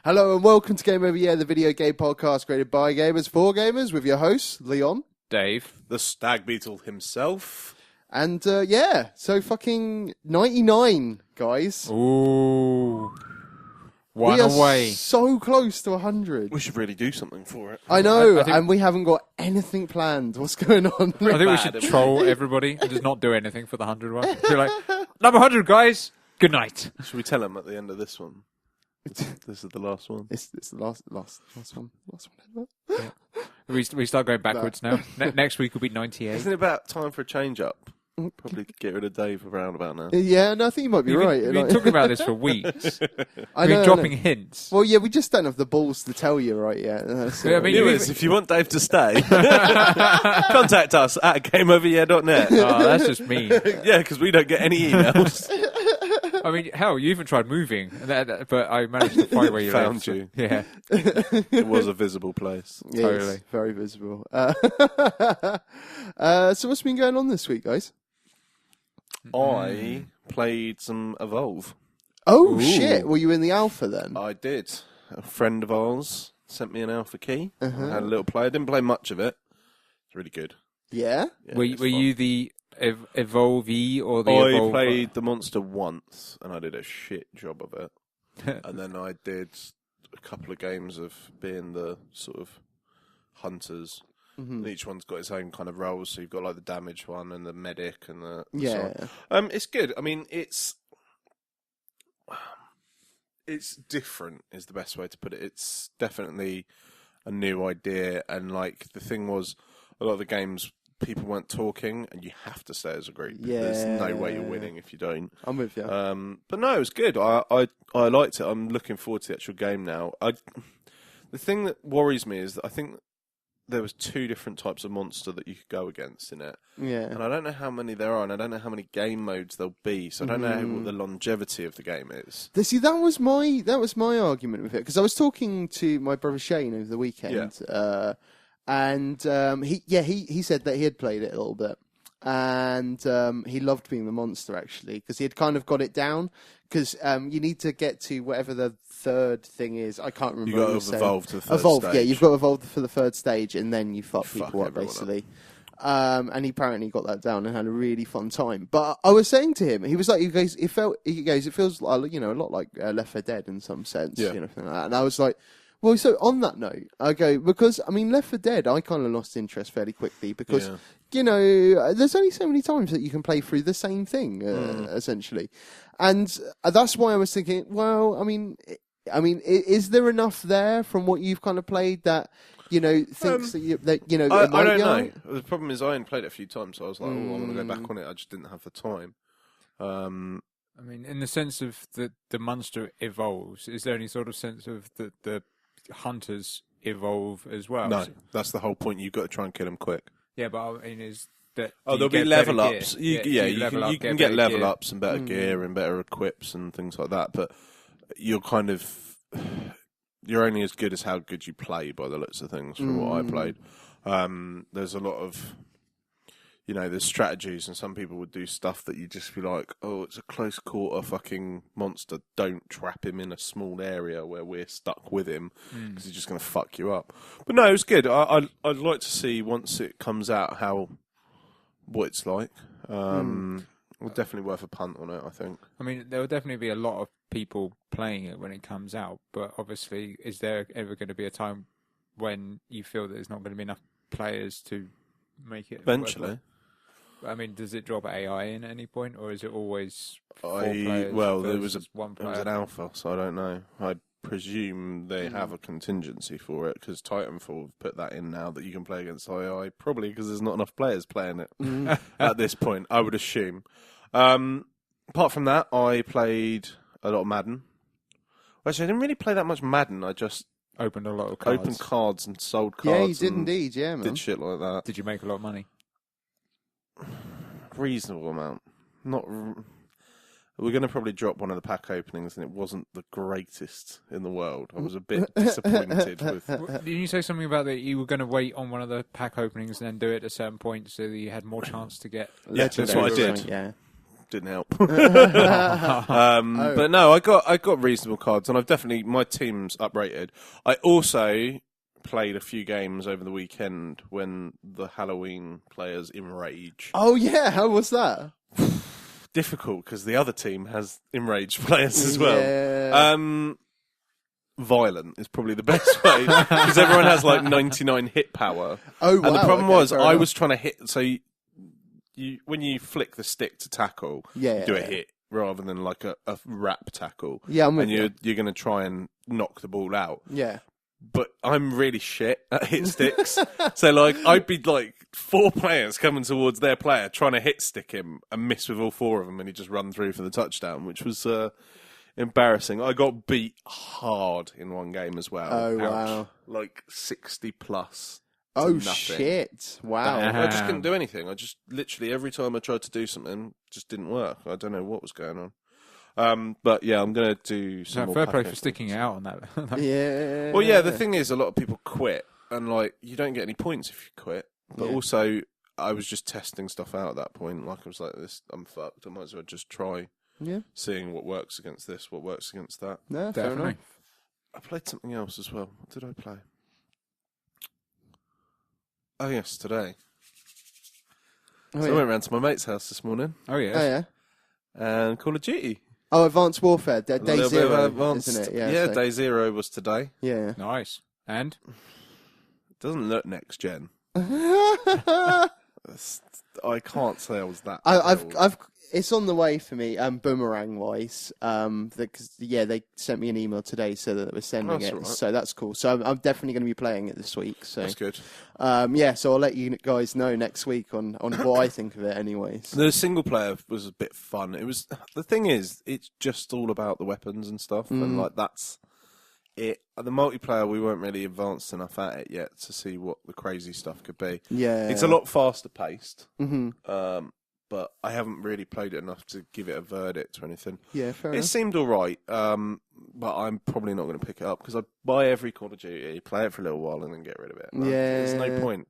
Hello and welcome to Game Over Yeah, the video game podcast created by gamers for gamers with your hosts, Leon. Dave. The Stag Beetle himself. And so fucking 99, guys. Ooh. One we are away. so close to 100. We should really do something for it. I know, I think- and we haven't got anything planned. What's going on? I think we should troll everybody and just not do anything for the 100 one. Be like, number 100, guys. Good night. Should we tell him at the end of this one? This is the last one. It's the last one. Last one ever. We start going backwards now. Next week will be 98. Isn't it about time for a change-up? Probably get rid of Dave around about now. Yeah, no, I think you might be right. We've been talking about this for weeks. I We've know, been dropping hints. Well, yeah, we just don't have the balls to tell you right yet. That's Yeah, I it. mean, Viewers, if you want Dave to stay, contact us at gameoveryear.net. Oh, that's just mean. Yeah, because we don't get any emails. I mean, hell, you even tried moving, but I managed to find where you Found lived. you. Yeah. It was a visible place. Yes, Totally. very visible. So what's been going on this week, guys? I played some Evolve. Oh, Ooh. shit. Were you in the alpha then? I did. A friend of ours sent me an alpha key. Uh-huh. I had a little play. I didn't play much of it. It's really good. Yeah? Yeah, Were it's fun. you the Evolvee or the I Evolve? played the monster once, and I did a shit job of it. And then I did a couple of games of being the sort of hunters. Mhm. And each one's got its own kind of roles. So you've got like the damage one and the medic and the Yeah. so on. It's good. I mean, it's different is the best way to put it. It's definitely a new idea, and like the thing was, a lot of the games people weren't talking, and you have to stay as a group. There's no way you're Yeah. winning if you don't. I'm with you. But no, it was good. I liked it. I'm looking forward to the actual game now. The thing that worries me is that I think there was two different types of monster that you could go against in it, yeah. and I don't know how many there are, and I don't know how many game modes there'll be. So I don't know what the longevity of the game is. See, that was my argument with it, because I was talking to my brother Shane over the weekend, and he said that he had played it a little bit, and he loved being the monster actually, because he had kind of got it down. Because you need to get to whatever the third thing is. I can't remember. You got what to was saying. evolve to the third Evolve, stage. yeah. You've got to evolve for the third stage, and then you fuck Fuck people up everyone up. basically. And he apparently got that down and had a really fun time. But I was saying to him, he was like, it feels like, a lot like Left 4 Dead in some sense, Yeah. like that. And I was like, well, so on that note, I go, because I mean, Left 4 Dead, I kind of lost interest fairly quickly because there's only so many times that you can play through the same thing essentially, and that's why I was thinking, well, I mean, is there enough there from what you've kind of played that? Thinks that it I might don't be know. alright? The problem is I only played it a few times, so I was like, I want to go back on it. I just didn't have the time. I mean, in the sense of the monster evolves, is there any sort of sense of the hunters evolve as well? No, that's the whole point. You've got to try and kill them quick. Yeah, but I mean, is that... Oh, do you there'll be get better level gear? ups. Do You can get better level gear? ups and better gear and better equips and things like that. But you're only as good as how good you play by the looks of things. From what I played, there's a lot of there's strategies, and some people would do stuff that you just be like, oh, it's a close quarter fucking monster. Don't trap him in a small area where we're stuck with him because he's just going to fuck you up. But no, it was good. I'd like to see once it comes out what it's like. Well, definitely worth a punt on it, I think. I mean, there will definitely be a lot of people playing it when it comes out, but obviously, is there ever going to be a time when you feel that there's not going to be enough players to make it Eventually. worthwhile? I mean, does it drop AI in at any point, or is it always four There players versus one It was player? an alpha, so I don't know. I presume they have a contingency for it because Titanfall have put that in now that you can play against AI, probably because there's not enough players playing it at this point, I would assume. Apart from that, I played a lot of Madden. Actually, I didn't really play that much Madden. I just Opened a lot of cards. opened cards and sold cards. Yeah, you did and indeed. Yeah, man. Did shit like that. Did you make a lot of money? Reasonable amount. We're going to probably drop one of the pack openings, and it wasn't the greatest in the world. I was a bit disappointed with. Didn't you say something about that you were going to wait on one of the pack openings and then do it at a certain point so that you had more chance to get... Yeah, that's what I did. Yeah. didn't help. But no, I got reasonable cards, and I've definitely my team's uprated. I also played a few games over the weekend when the Halloween players enrage. Oh yeah, how was that? Difficult because the other team has enraged players as well. Yeah. Violent is probably the best way because everyone has like 99 hit power. Oh wow. And the problem okay, was fair I enough. was trying to hit. So you when you flick the stick to tackle, Yeah, you do a yeah. hit rather than like a wrap tackle. Yeah, I'm with and you're going to try and knock the ball out. Yeah. But I'm really shit at hit sticks. So, like, I'd be, like, 4 players coming towards their player trying to hit stick him and miss with all 4 of them, and he'd just run through for the touchdown, which was embarrassing. I got beat hard in one game as well. Oh, wow. Like, 60 plus. Oh, nothing. shit. Wow. I just couldn't do anything. I just, literally, every time I tried to do something, just didn't work. I don't know what was going on. But yeah, I'm going to do some more fair play packing. for sticking it out on that. Yeah. Well, yeah, the thing is, a lot of people quit, and like you don't get any points if you quit. But Yeah. also, I was just testing stuff out at that point. Like I was like, "This, I'm fucked. I might as well just try Yeah. seeing what works against this, what works against that." No, fair Definitely. enough. I played something else as well. What did I play? Oh yes, today. Oh, So yeah. I went round to my mate's house this morning Oh, yes. Oh, yeah. and Call of Duty. Oh, Advanced Warfare. A Day little bit of Zero, advanced- isn't it? Yeah. Yeah, so- Day Zero was today. Yeah. Nice. And? It doesn't look next gen. I, I can't say I was that. I've, thrilled. I've, it's on the way for me. Boomerang wise, they sent me an email today so that we're sending That's it. all right. So that's cool. So I'm definitely going to be playing it this week. So That's good. yeah, so I'll let you guys know next week on what I think of it. Anyways. The single player was a bit fun. It was the thing is, it's just all about the weapons and stuff, and like that's it. The multiplayer, we weren't really advanced enough at it yet to see what the crazy stuff could be. Yeah. It's a lot faster paced, Hmm. but I haven't really played it enough to give it a verdict or anything. Yeah, fair It enough. seemed all right, but I'm probably not going to pick it up because I buy every Call of Duty, play it for a little while, and then get rid of it. There's no Yeah. point.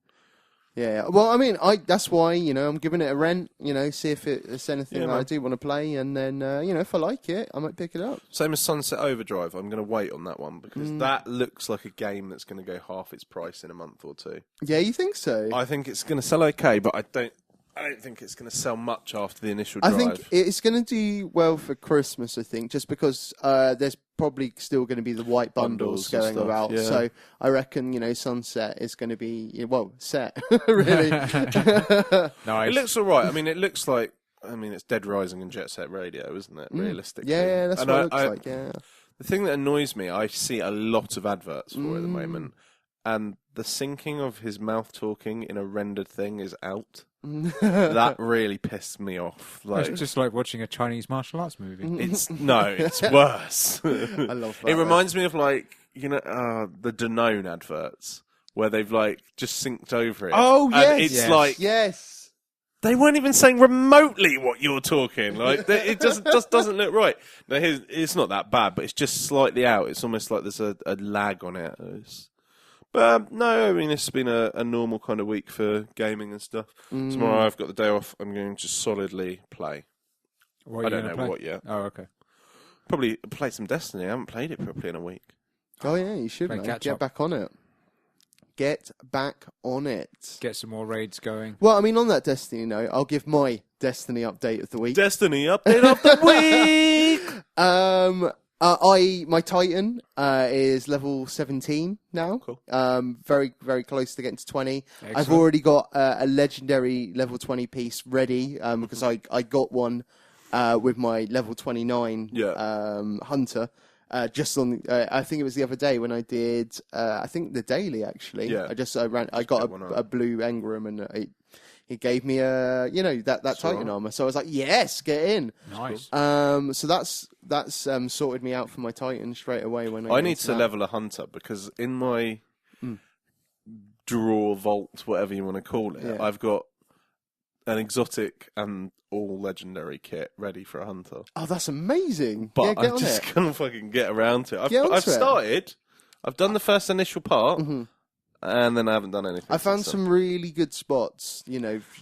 Yeah, well, I mean, that's why, I'm giving it a rent, see if it's anything Yeah, that I man. do want to play, and then, if I like it, I might pick it up. Same as Sunset Overdrive. I'm going to wait on that one because that looks like a game that's going to go half its price in a month or 2. Yeah, you think so? I think it's going to sell okay, but I don't think it's going to sell much after the initial I drive. think it's going to do well for Christmas, I think, just because there's probably still going to be the white bundles Bundles and going stuff, about. yeah. So I reckon, Sunset is going to be, set, really. Nice. It looks all right. I mean, it looks like it's Dead Rising and Jet Set Radio, isn't it? Realistically, Yeah, that's And what I- it looks I- like, yeah. The thing that annoys me, I see a lot of adverts for it at the moment, and the syncing of his mouth talking in a rendered thing is out. That really pissed me off. Like, It's just like watching a Chinese martial arts movie. it's worse. I love that. It reminds me of the Danone adverts where they've like just synced over it. Oh, And yes. it's Yes. like Yes. they weren't even saying remotely what you're talking. Like it just doesn't look right. Now it's not that bad, but it's just slightly out. It's almost like there's a lag on it. But no, I mean it's been a normal kind of week for gaming and stuff. Tomorrow I've got the day off. I'm going to solidly play. What are I you don't gonna know play? what yet. Oh, okay. Probably play some Destiny. I haven't played it properly in a week. Oh, yeah, you should, Play mate. catch Get up. back on it. Get back on it. Get some more raids going. Well, I mean, on that Destiny note, I'll give my Destiny update of the week. Destiny update of the week. My Titan is level 17 now. Cool. Very, very close to getting to 20. I've Excellent. already got a legendary level 20 piece ready because I got one with my level 29 hunter. Just on, I think it was the other day when I did, I think the daily actually. Yeah. I got get one a up. blue Engram and it gave me that Titan armor. So I was like, yes, get in. Nice. So that's sorted me out for my Titan straight away when I I get need into to that. level a hunter because in my draw vault, whatever you want to call it, Yeah. I've got an exotic and all legendary kit ready for a hunter. Oh, that's amazing. But yeah, get I on just it. can't fucking get around to it. Get onto I've it. started. I've done the first initial part, and then I haven't done anything. I found since some really good spots,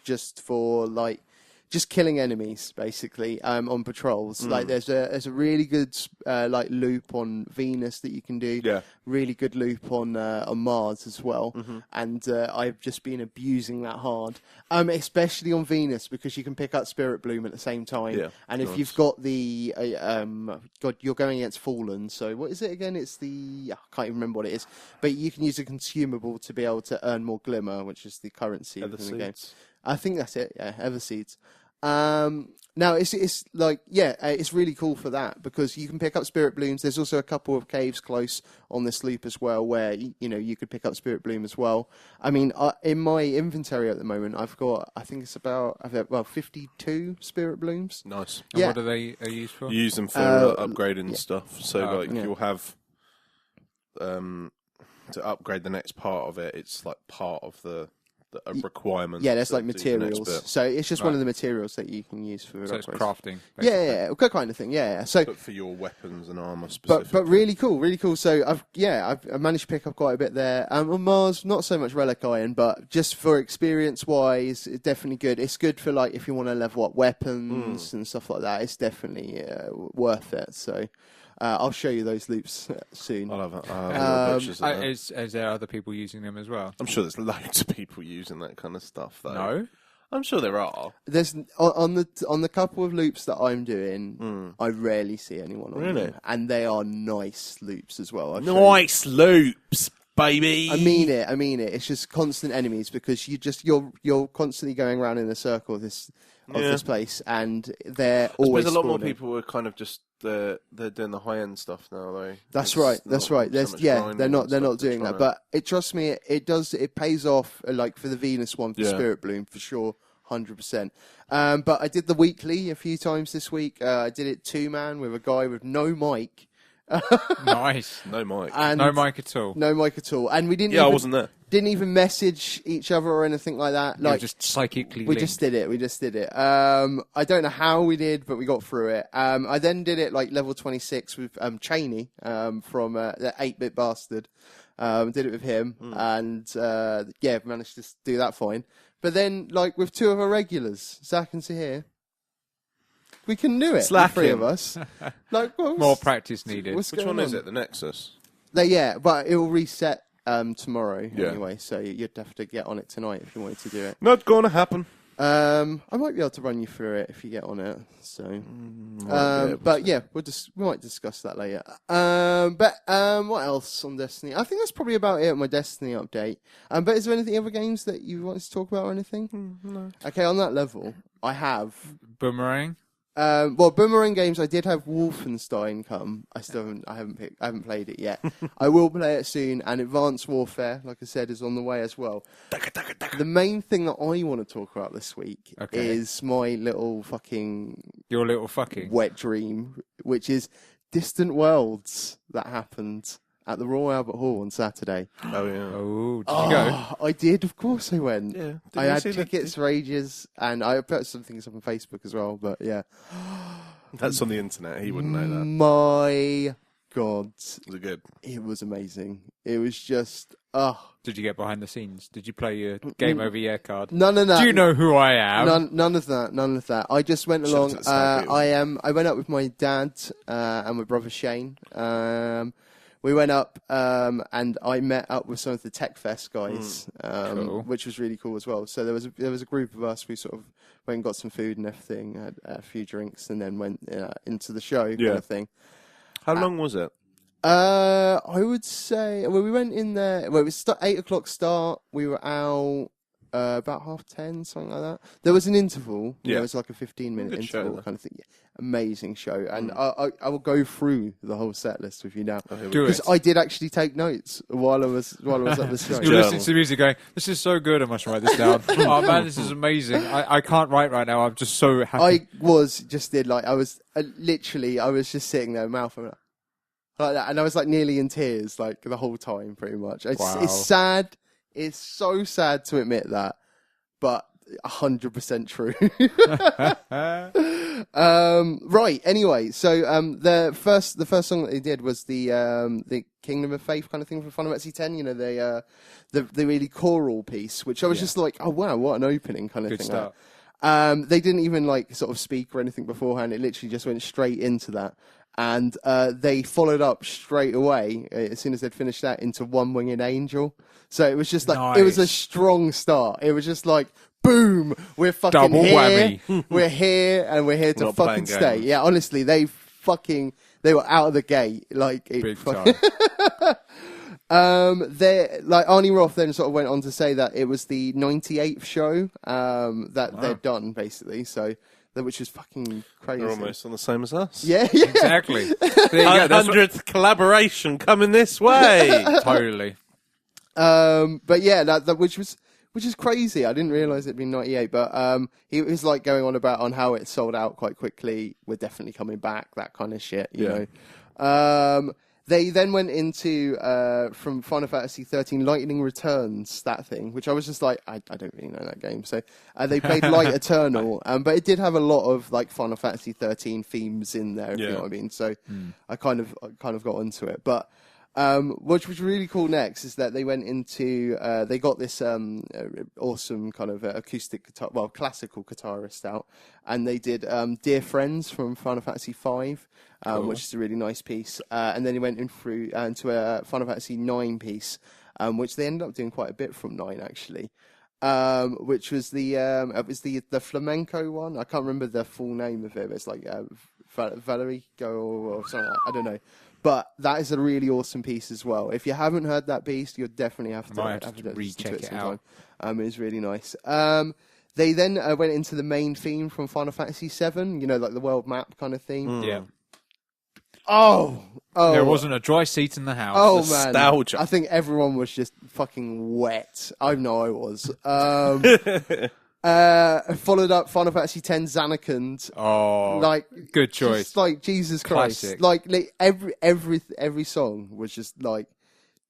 just for like just killing enemies basically on patrols. Like there's a really good like loop on Venus that you can do. Yeah. Really good loop on Mars as well. And I've just been abusing that hard, especially on Venus because you can pick up Spirit Bloom at the same time. Yeah, And if you've got the God, you're going against Fallen. So what is it again? It's the I can't even remember what it is. But you can use a consumable to be able to earn more Glimmer, which is the currency in the game. I think that's it. Yeah, Everseeds. Now it's like it's really cool for that because you can pick up Spirit Blooms. There's also a couple of caves close on this loop as well where you could pick up Spirit Bloom as well. I mean, in my inventory at the moment, I've got 52 Spirit Blooms. Nice. And what are they used for? You use them for upgrading stuff. So you'll have to upgrade the next part of it. It's like part of the requirement. Yeah, there's like materials. So it's just one of the materials that you can use for so it's upgrades. crafting. Yeah, that kind of thing. Yeah. So, but for your weapons and armor specifically. But really cool. So I've managed to pick up quite a bit there. On Mars, not so much relic iron, but just for experience wise, it's definitely good. It's good for like if you want to level up weapons and stuff like that. It's definitely worth it. So. I'll show you those loops soon. I'll have pictures of that. Is there other people using them as well? I'm sure there's loads of people using that kind of stuff, though. No? I'm sure there are. There's on the couple of loops that I'm doing, I rarely see anyone on them. And they are nice loops as well. Nice loops, baby. I mean it. It's just constant enemies because you're constantly going around in a circle of this place, and they're always. There's a lot more people who are kind of just they're doing the high end stuff now, though. That's right. There's they're not doing that, but trust me, it pays off. Like for the Venus one for Spirit Bloom for sure, 100%. But I did the weekly a few times this week. I did it 2-man with a guy with no mic. Nice. No mic. And no mic at all. No mic at all. And we didn't. I wasn't there. Didn't even message each other or anything like that. Like just psychically. We just did it. I don't know how we did, but we got through it. I then did it like level 26 with Cheney from the 8-Bit Bastard. Did it with him, and managed to do that fine. But then, like with 2 of our regulars, Zach and Sahir. We can do it, the 3 of us. Like, more practice needed. Which one is it? The Nexus? But it will reset tomorrow anyway, so you'd have to get on it tonight if you wanted to do it. Not gonna happen. I might be able to run you through it if you get on it. So, we might discuss that later. What else on Destiny? I think that's probably about it on my Destiny update. But is there anything other games that you want to talk about or anything? No. Okay, on that level, I have Boomerang. Boomerang games. I did have Wolfenstein come. I haven't played it yet. I will play it soon. And Advanced Warfare, like I said, is on the way as well. The main thing that I want to talk about this week is my little your little fucking wet dream, which is Distant Worlds that happened at the Royal Albert Hall on Saturday. Oh, yeah. Oh, did you go? I did, of course I went. Yeah. I had tickets for ages, and I put some things up on Facebook as well, but yeah. That's on the internet, he wouldn't know that. My God. Was it good? It was amazing. It was just, Did you get behind the scenes? Did you play your Game Over Year card? None of that. Do you know who I am? None of that. I just went along. I went up with my dad and my brother Shane. We went up and I met up with some of the Tech Fest guys, cool. which was really cool as well. So there was a group of us. We sort of went and got some food and everything, had a few drinks, and then went into the show kind of thing. How long was it? I would say we went in there. Well, it was 8 o'clock start. We were out about 10:30, something like that. There was an interval. It was like a 15-minute interval kind of thing. Yeah. Amazing show, and I will go through the whole set list with you now because I did actually take notes while I was at the show. You're listening to the music, going, "This is so good. I must write this down." Oh man, this is amazing. I can't write right now. I'm just so happy. I was just sitting there, mouth open like that, and I was like nearly in tears like the whole time, pretty much. It's sad. It's so sad to admit that, but 100% true. Right. Anyway, so the first song that they did was the Kingdom of Faith kind of thing from Final Fantasy X. You know, the really choral piece, which I was just like, oh wow, what an opening kind of Good thing. start. They didn't even like sort of speak or anything beforehand. It literally just went straight into that. And they followed up straight away, as soon as they'd finished that, into One Winged Angel. So it was just like, It was a strong start. It was just like, boom, we're fucking Double here. whammy. We're here, and we're here to fucking stay. games. Yeah, honestly, they were out of the gate. Like, Big time. Arnie Roth then sort of went on to say that it was the 98th show that they'd done, basically. So, which is fucking crazy. They're almost on the same as us. Yeah. Exactly. There you go. 100th collaboration coming this way. Totally. But yeah, which is crazy. I didn't realize it'd been 98, but he was like going on about on how it sold out quite quickly. We're definitely coming back, that kind of shit, you know. They then went into from Final Fantasy 13 Lightning Returns, that thing, which I was just like, I don't really know that game. So they played Light Eternal, but it did have a lot of like Final Fantasy 13 themes in there, if you know what I mean. So I kind of got onto it, but. Which was really cool next is that they went into, they got this awesome kind of acoustic guitar, well, classical guitarist out, and they did Dear Friends from Final Fantasy V, which is a really nice piece. And then he went in through into a Final Fantasy 9 piece, which they ended up doing quite a bit from 9, actually. Which was the flamenco one. I can't remember the full name of it. But it's like Valerie Go or something. I don't know. But that is a really awesome piece as well. If you haven't heard that piece, you'll definitely have to recheck it out. It's really nice. They then went into the main theme from Final Fantasy VII, you know, like the world map kind of theme. Yeah. Oh. There wasn't a dry seat in the house. Oh, man. Nostalgia. I think everyone was just fucking wet. I know I was. Followed up Final Fantasy X Zanarkand. Oh, like good choice. Just like Jesus Christ, Classic. like every song was just like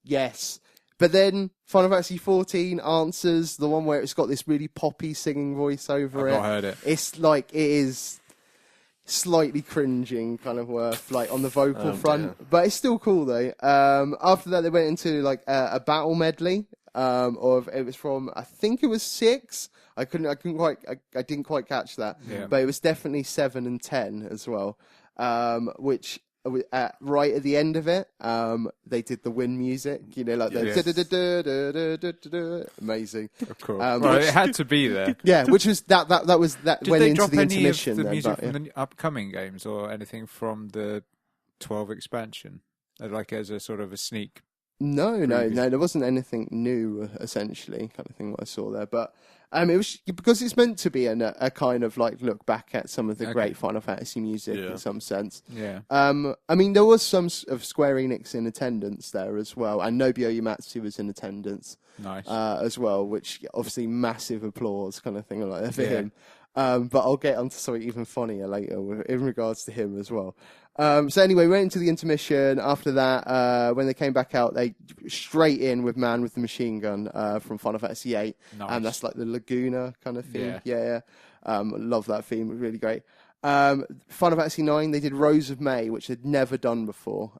yes. But then Final Fantasy 14 Answers, the one where it's got this really poppy singing voice over I've it. not heard it. It's like it is slightly cringing kind of worth like on the vocal front, but it's still cool though. After that they went into like a battle medley of it was from I think it was 6. I didn't quite catch that, but it was definitely 7 and 10 as well. Which right at the end of it, they did the Win music, you know, like the amazing. Of course, well, it had to be there. Yeah, which was that Did went they into drop the any intermission. of the then, music but, from the upcoming games or anything from the 12 expansion, like as a sort of a sneak? No, there wasn't anything new, essentially, kind of thing what I saw there. But it was because it's meant to be a kind of like look back at some of the great Final Fantasy music in some sense. Yeah. I mean, there was some of Square Enix in attendance there as well, and Nobuo Uematsu was in attendance, Nice. as well, which obviously massive applause kind of thing like that for him. But I'll get onto something even funnier later in regards to him as well. So anyway, we went into the intermission. After that, when they came back out, they straight in with Man with the Machine Gun from Final Fantasy VIII. Nice. And that's like the Laguna kind of theme. Yeah. Love that theme. It was really great. Final Fantasy IX, they did Rose of May, which they'd never done before,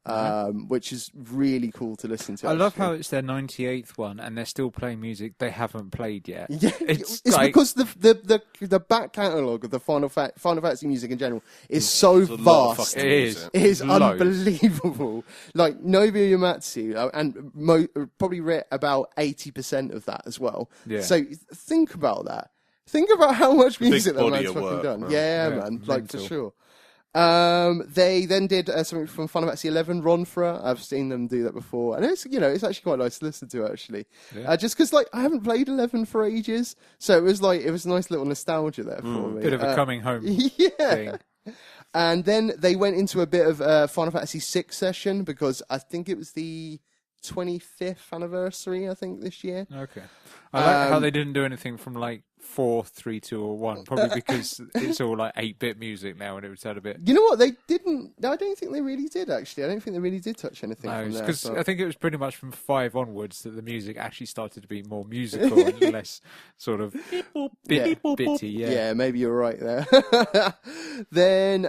which is really cool to listen to. I love how it's their 98th one and they're still playing music they haven't played yet. Yeah, it's like, because the back catalogue of the Final Fantasy music in general is so vast. It is unbelievable. Like Nobuo Uematsu and probably wrote about 80% of that as well. Yeah. So think about that. Think about how much music that body man's of fucking work, done. man. Yeah, man, like for sure. They then did something from Final Fantasy 11, Ronfra. I've seen them do that before, and it's actually quite nice to listen to actually. Yeah. Just because like I haven't played 11 for ages, so it was a nice little nostalgia there for me. Bit of a coming home yeah. thing. And then they went into a bit of Final Fantasy 6 session because I think it was the 25th anniversary, I think, this year. Okay. I like how they didn't do anything from like 4, 3, 2, or 1. Probably because it's all like 8-bit music now, and it would sound a bit. You know what? They didn't. I don't think they really did. Actually, I don't think they really did touch anything No, from there. because But... I think it was pretty much from 5 onwards that the music actually started to be more musical and less sort of bitty. Yeah, maybe you're right there. Then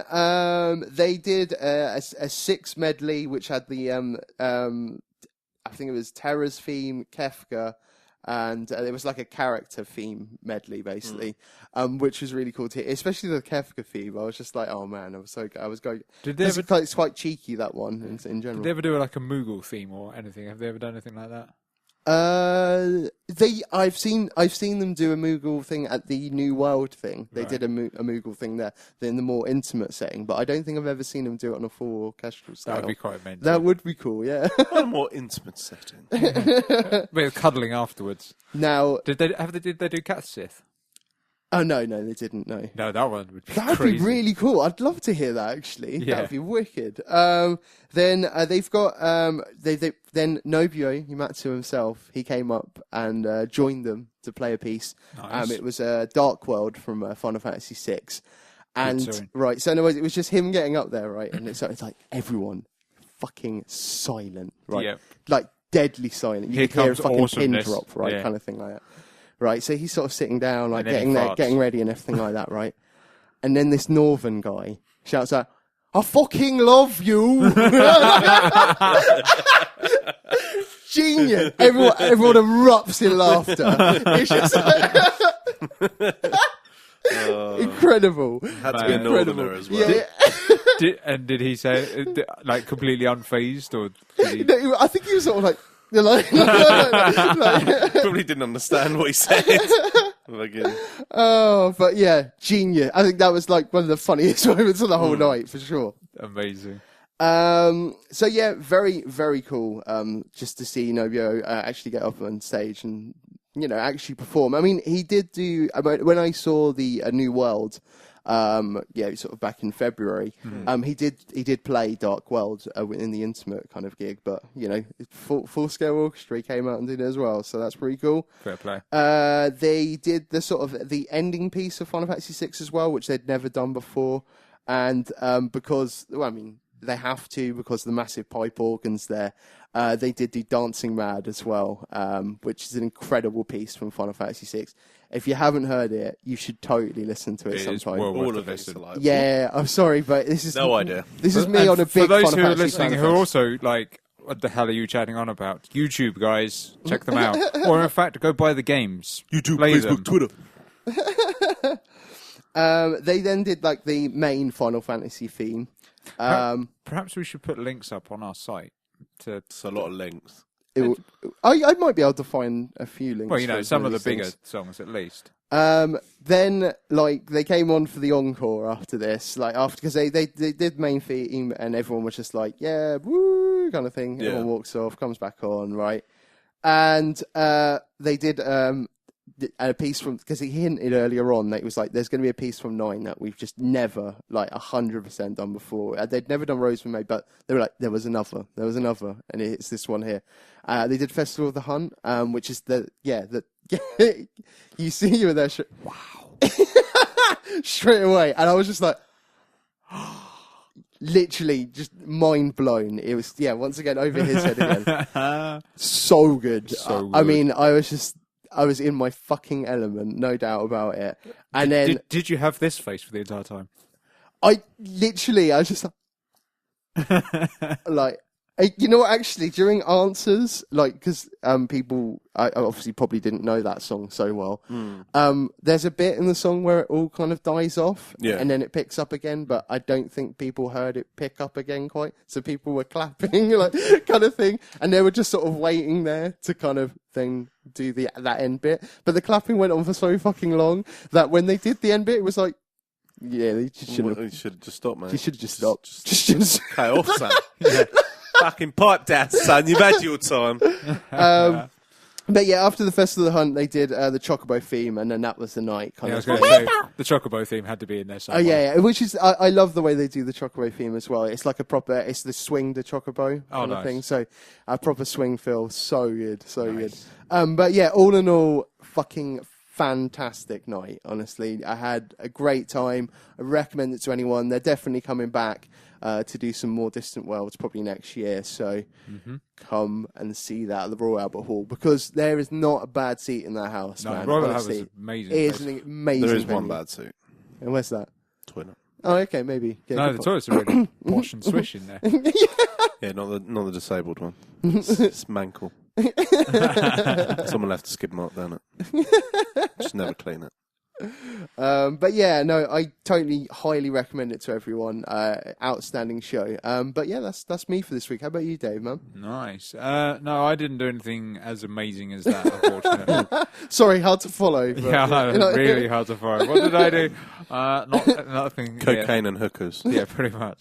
they did a 6 medley, which had the I think it was Terra's theme, Kefka. And it was like a character theme medley, basically, which was really cool to hear, especially the Kefka theme. I was just like, oh man, I was going. It's quite cheeky, that one in general. Did they ever do like a Moogle theme or anything? Have they ever done anything like that? I've seen them do a Moogle thing at the New World thing. They did a Moogle thing there in the more intimate setting, but I don't think I've ever seen them do it on a full orchestral style. That would be quite amazing. That would be cool, yeah. On a more intimate setting. But cuddling afterwards. Now, did they do Cat Sith? Oh no, they didn't. No, that one would be that'd crazy. be really cool. I'd love to hear that. Actually, that'd be wicked. Then they've got then Nobuo Uematsu himself. He came up and joined them to play a piece. Nice. It was Dark World from Final Fantasy VI, and Good, So in other words, it was just him getting up there, right? And it's like everyone fucking silent, right? Yep. Like deadly silent. You Here could hear a comes fucking awesomeness. pin drop, right? Yeah. Kind of thing like that. Right, so he's sort of sitting down, like And then he getting there, farts. getting ready and everything like that, right? And then this Northern guy shouts out, "I fucking love you!" Genius! Everyone erupts in laughter. It's just incredible. Had to be a Incredible. northerner as well. Yeah. Did he say like completely unfazed, or did he... No, I think he was sort of like, Probably didn't understand what he said. Again. Oh, but yeah, genius. I think that was like one of the funniest moments of the whole night, for sure. Amazing. So yeah, very, very cool. Just to see Nobuo actually get up on stage and, actually perform. I mean, he did do, when I saw the New World, sort of back in February, he did play Dark World in the intimate kind of gig, but, full scale orchestra, he came out and did it as well, so that's pretty cool. Fair play. They did the sort of the ending piece of Final Fantasy VI as well, which they'd never done before, and because, they have to because of the massive pipe organs there. They did do Dancing Mad as well, which is an incredible piece from Final Fantasy VI. If you haven't heard it, you should totally listen to it sometime. All of it. Yeah, I'm sorry, but this is no idea. This is me on a big for those Final who are Fantasy listening fan who are fest. also like, what the hell are you chatting on about? YouTube guys, check them out. Or in fact, go buy the games. YouTube, Play Facebook, them. Twitter. They then did like the main Final Fantasy theme. Perhaps we should put links up on our site. It's a lot of links. I might be able to find a few links. Well, for some of the these bigger things. songs at least. Then they came on for the encore after this, because they did main theme and everyone was just like, yeah, woo, kind of thing. Yeah. Everyone walks off, comes back on, right? And they did a piece from, because he hinted earlier on that it was like, there's going to be a piece from 9 that we've just never 100% done before. They'd never done Rose from May, but they were like, there was another, and it's this one here. They did Festival of the Hunt, which is you see you were there, wow, straight away, and I was just like, literally just mind blown. It was, once again over his head again. So good. So good. I mean, I was in my fucking element, no doubt about it. And then did you have this face for the entire time? I was just like, actually during answers, because people I obviously probably didn't know that song so well. There's a bit in the song where it all kind of dies off, and then it picks up again. But I don't think people heard it pick up again quite. So people were clapping, kind of thing, and they were just sort of waiting there to kind of do that end bit. But the clapping went on for so fucking long that when they did the end bit, it was like, yeah, they should have just stopped, man. You should have just stopped. Just cut off, son. Fucking pipe down, son. You've had your time. But yeah, after the Festival of the Hunt, they did the Chocobo theme, and then that was the night. I was going to say, the Chocobo theme had to be in there somewhere. Oh yeah, which is I love the way they do the Chocobo theme as well. It's like it's the swing to Chocobo kind of thing. So a proper swing feel, so good, so good. But yeah, all in all, fucking fantastic night. Honestly, I had a great time. I recommend it to anyone. They're definitely coming back to do some more Distant Worlds probably next year. So come and see that at the Royal Albert Hall, because there is not a bad seat in that house, man. Royal Albert honestly. is amazing. It is an amazing There is venue. one bad suit. And where's that? Toilet. Oh, okay, maybe. Yeah, No, good the point. toilets are really wash and swish in there. Yeah, not the disabled one. It's Mankle. Someone left a skid mark down it. Just never clean it. But yeah, no, I totally highly recommend it to everyone. Outstanding show. But yeah, that's me for this week. How about you, Dave, man? Nice. No, I didn't do anything as amazing as that, unfortunately. Sorry, hard to follow. But, Yeah, really hard to follow. What did I do? Nothing. Cocaine and hookers. Yeah, pretty much.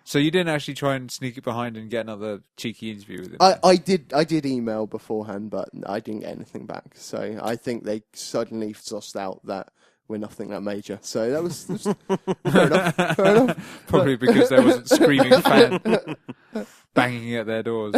So you didn't actually try and sneak it behind and get another cheeky interview with him? I did email beforehand, but I didn't get anything back. So I think they suddenly sussed out that we're nothing that major. So that was fair enough. Fair enough. Probably because there wasn't screaming fan banging at their doors.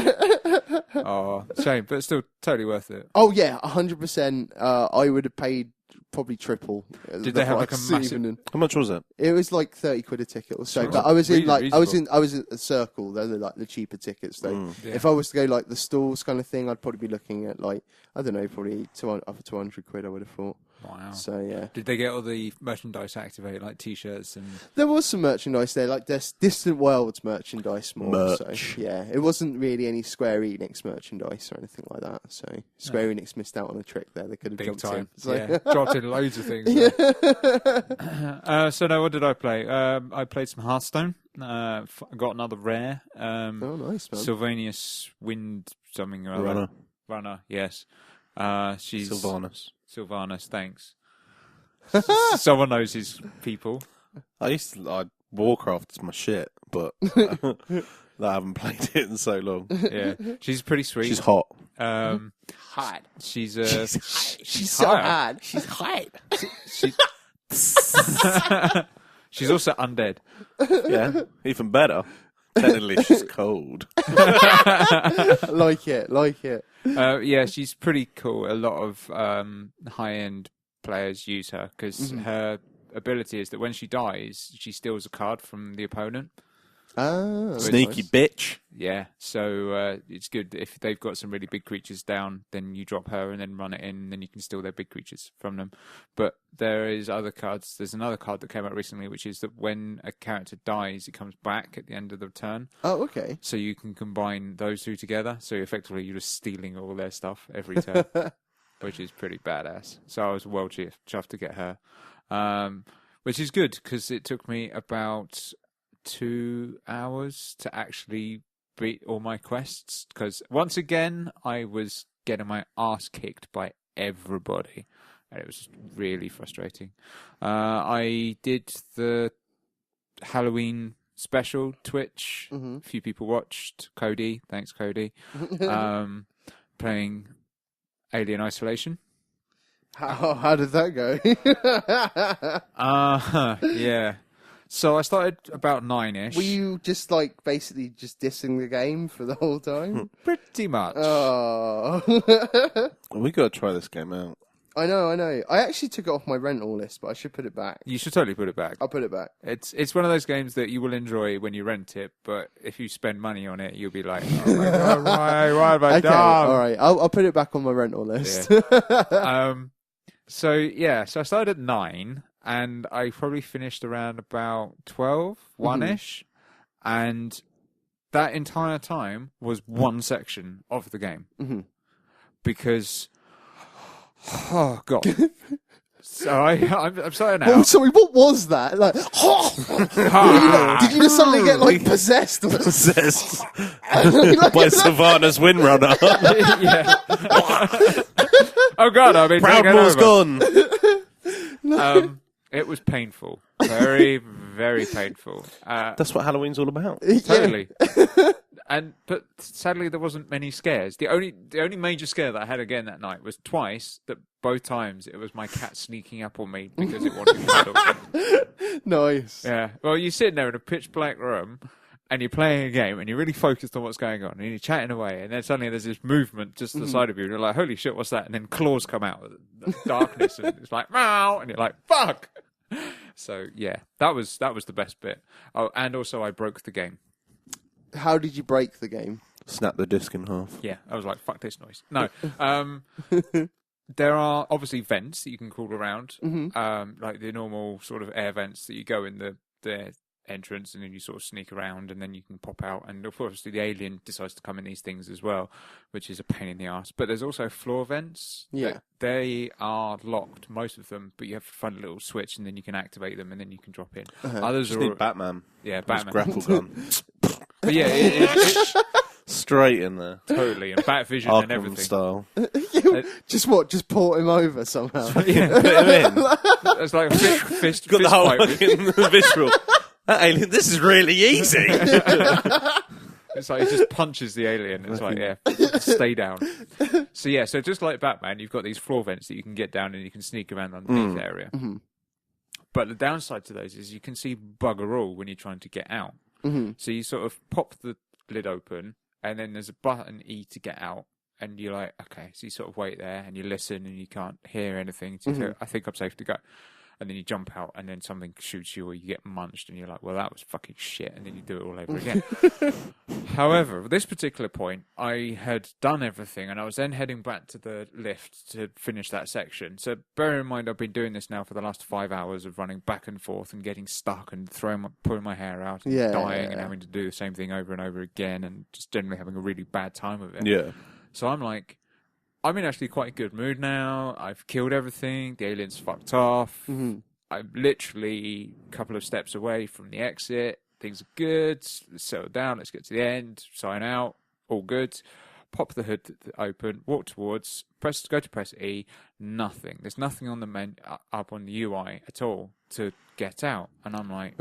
Oh, shame, but still totally worth it. Oh yeah, 100%. I would have paid probably triple. Did they have like a massive? How much was it? It was like 30 quid a ticket or so. Right. But I was in Really I was at a Circle. They're like the cheaper tickets though. Yeah. If I was to go like the stalls kind of thing, I'd probably be looking at like, I don't know, probably 200 quid. I would have thought. Wow. So yeah, Did they get all the merchandise activated, like T-shirts and? there was some merchandise there, like Distant Worlds merchandise more. Merch. So yeah, it wasn't really any Square Enix merchandise or anything like that. So Square Enix missed out on a trick there. They could have Big jumped time. in. So, Yeah, dropped in loads of things. So now, what did I play? I played some Hearthstone. I got another rare. Oh, nice, man. Sylvanius Wind something or other. Runner, yes. She's Sylvanas, thanks. Someone knows his people. Warcraft is my shit, but I haven't played it in so long. Yeah, she's pretty sweet. She's hot. Hot. She's She's so hard. She's hot. She's also undead. Yeah, even better. Technically, she's cold. Like it. Yeah, she's pretty cool. A lot of high-end players use her because her ability is that when she dies, she steals a card from the opponent. Ah, Sneaky bitch. Yeah, so it's good if they've got some really big creatures down, then you drop her and then run it in, and then you can steal their big creatures from them. But there is other cards. There's another card that came out recently, which is that when a character dies, it comes back at the end of the turn. Oh, okay. So you can combine those two together. So effectively, you're just stealing all their stuff every turn, which is pretty badass. So I was well chuffed to get her, which is good because it took me about 2 hours to actually beat all my quests because once again I was getting my ass kicked by everybody and it was just really frustrating. I did the Halloween special Twitch. A few people watched. Cody, thanks Cody. Playing Alien Isolation. How did that go? Yeah. So I started about 9-ish. Were you just like basically just dissing the game for the whole time? Pretty much. Oh. We got to try this game out. I know. I actually took it off my rental list, but I should put it back. You should totally put it back. I'll put it back. It's one of those games that you will enjoy when you rent it, but if you spend money on it, you'll be like, oh my God, why have I Okay, done? all right. I'll put it back on my rental list. Yeah. So I started at 9, and I probably finished around about 12, 1-ish, and that entire time was one section of the game. Because, oh God. So I'm starting out. Oh, sorry, what was that? Like, did you just suddenly get like possessed? Possessed by Savannah's Windrunner. Yeah. Oh God, I mean, Proudmoore's gone. It was painful, very, very painful. That's what Halloween's all about. Totally. But sadly, there wasn't many scares. The only major scare that I had again that night was twice. That both times it was my cat sneaking up on me because it wanted cuddle. Nice. Yeah. Well, you're sitting there in a pitch black room. And you're playing a game, and you're really focused on what's going on, and you're chatting away, and then suddenly there's this movement just to the side of you, and you're like, holy shit, what's that? And then claws come out of the darkness, and it's like, meow, and you're like, fuck! So, yeah, that was the best bit. Oh, and also I broke the game. How did you break the game? Snap the disc in half. Yeah, I was like, fuck this noise. No. There are obviously vents that you can crawl around, like the normal sort of air vents that you go in the entrance, and then you sort of sneak around, and then you can pop out. And obviously, the alien decides to come in these things as well, which is a pain in the ass. But there's also floor vents. Yeah. They are locked, most of them, but you have to find a little switch, and then you can activate them, and then you can drop in. Others Just are need Batman. yeah, His Batman. grapple gun. But yeah, it Straight in there. totally, and Bat Vision and Arkham everything. style. Just port him over somehow. Yeah, Put him in. it's like a fist Got the whole fight. fucking visual. That alien, this is really easy. It's like he just punches the alien. It's like, yeah, stay down. So yeah, so just like Batman, you've got these floor vents that you can get down and you can sneak around underneath the area. Mm-hmm. But the downside to those is you can see bugger all when you're trying to get out. Mm-hmm. So you sort of pop the lid open, and then there's a button E to get out. And you're like, okay, so you sort of wait there and you listen and you can't hear anything. So you go, I think I'm safe to go. And then you jump out and then something shoots you or you get munched and you're like, well, that was fucking shit. And then you do it all over again. However, at this particular point, I had done everything and I was then heading back to the lift to finish that section. So bear in mind, I've been doing this now for the last 5 hours of running back and forth and getting stuck and pulling my hair out and dying and having to do the same thing over and over again and just generally having a really bad time of it. Yeah. So I'm like, I'm in actually quite a good mood now. I've killed everything. The alien's fucked off. Mm-hmm. I'm literally a couple of steps away from the exit. Things are good. Let's settle down. Let's get to the end. Sign out. All good. Pop the hood open. Walk towards. Go to press E. Nothing. There's nothing on the menu up on the UI at all to get out. And I'm like,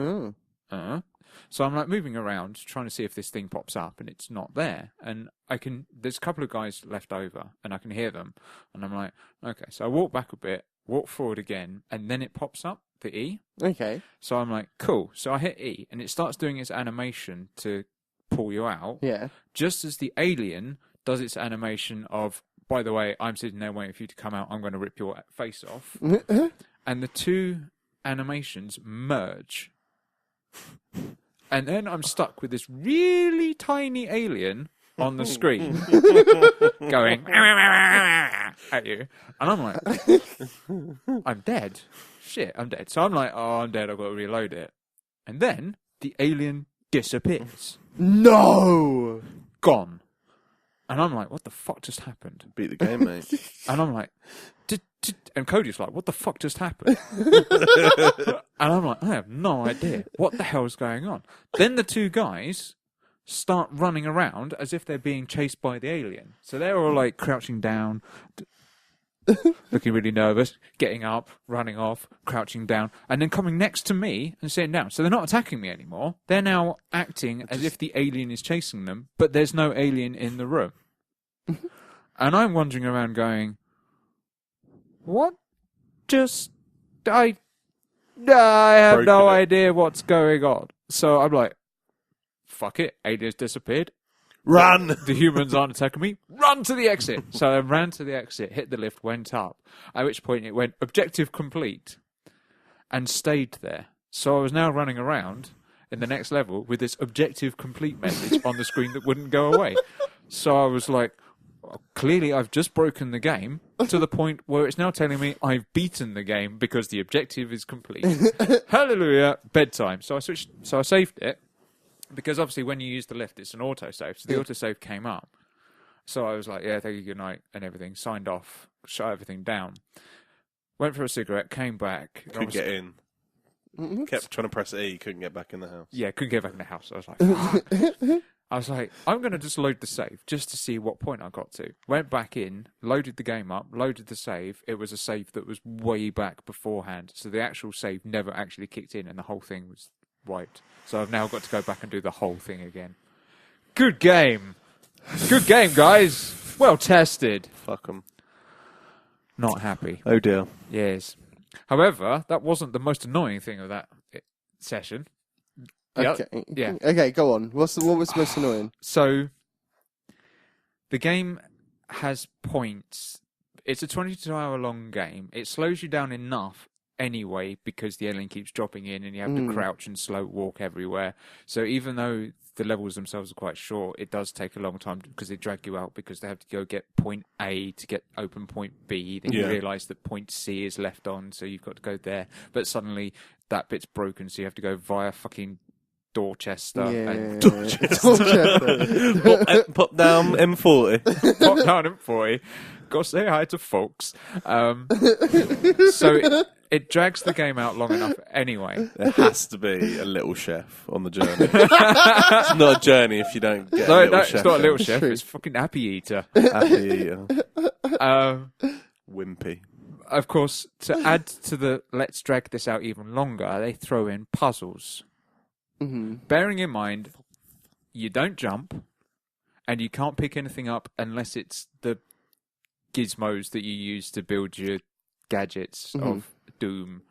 So I'm like moving around trying to see if this thing pops up, and it's not there. And there's a couple of guys left over and I can hear them. And I'm like, okay. So I walk back a bit, walk forward again, and then it pops up, the E. Okay. So I'm like, cool. So I hit E and it starts doing its animation to pull you out. Yeah. Just as the alien does its animation of, by the way, I'm sitting there waiting for you to come out. I'm going to rip your face off. And the two animations merge. And then I'm stuck with this really tiny alien on the screen going at you. And I'm like, I'm dead. Shit, I'm dead. So I'm like, oh, I'm dead. I've got to reload it. And then the alien disappears. No! Gone. And I'm like, what the fuck just happened? Beat the game, mate. And I'm like, and Cody's like, what the fuck just happened? And I'm like, I have no idea. What the hell's going on? Then the two guys start running around as if they're being chased by the alien. So they're all like crouching down, looking really nervous, getting up, running off, crouching down, and then coming next to me and sitting down. So they're not attacking me anymore. They're now acting as if the alien is chasing them, but there's no alien in the room. And I'm wandering around going, what? I have no idea what's going on. So I'm like, fuck it, aliens disappeared. Run! The humans aren't attacking me. Run to the exit. So I ran to the exit, hit the lift, went up. At which point it went objective complete and stayed there. So I was now running around in the next level with this objective complete message on the screen that wouldn't go away. So I was like, clearly I've just broken the game to the point where it's now telling me I've beaten the game because the objective is complete. Hallelujah, bedtime. So I saved it because obviously when you use the lift it's an autosave. So the autosave came up. So I was like, yeah, thank you, good night and everything. Signed off, shut everything down. Went for a cigarette, came back. Couldn't get in. Kept trying to press E, couldn't get back in the house. Yeah, couldn't get back in the house. I was like, fuck. I was like, I'm going to just load the save just to see what point I got to. Went back in, loaded the game up, loaded the save. It was a save that was way back beforehand. So the actual save never actually kicked in and the whole thing was wiped. So I've now got to go back and do the whole thing again. Good game. Good game, guys. Well tested. Fuck 'em. Not happy. Oh dear. Yes. However, that wasn't the most annoying thing of that session. Okay. Yep. Yeah. Okay, go on. What was most annoying? So, the game has points. It's a 22-hour long game. It slows you down enough anyway because the alien keeps dropping in and you have to crouch and slow walk everywhere. So even though the levels themselves are quite short, it does take a long time because they drag you out because they have to go get point A to get open point B. Then you realise that point C is left on, so you've got to go there. But suddenly that bit's broken, so you have to go via fucking Dorchester. And Pop down M40. pop down M40. Go say hi to folks. So it drags the game out long enough anyway. There has to be a little chef on the journey. It's not a journey if you don't get a little chef. It's not a little It's chef. true. It's fucking Happy Eater. Happy eater. Wimpy. Of course, to add to the let's drag this out even longer, they throw in puzzles. Mm-hmm. Bearing in mind, you don't jump, and you can't pick anything up unless it's the gizmos that you use to build your gadgets of Doom.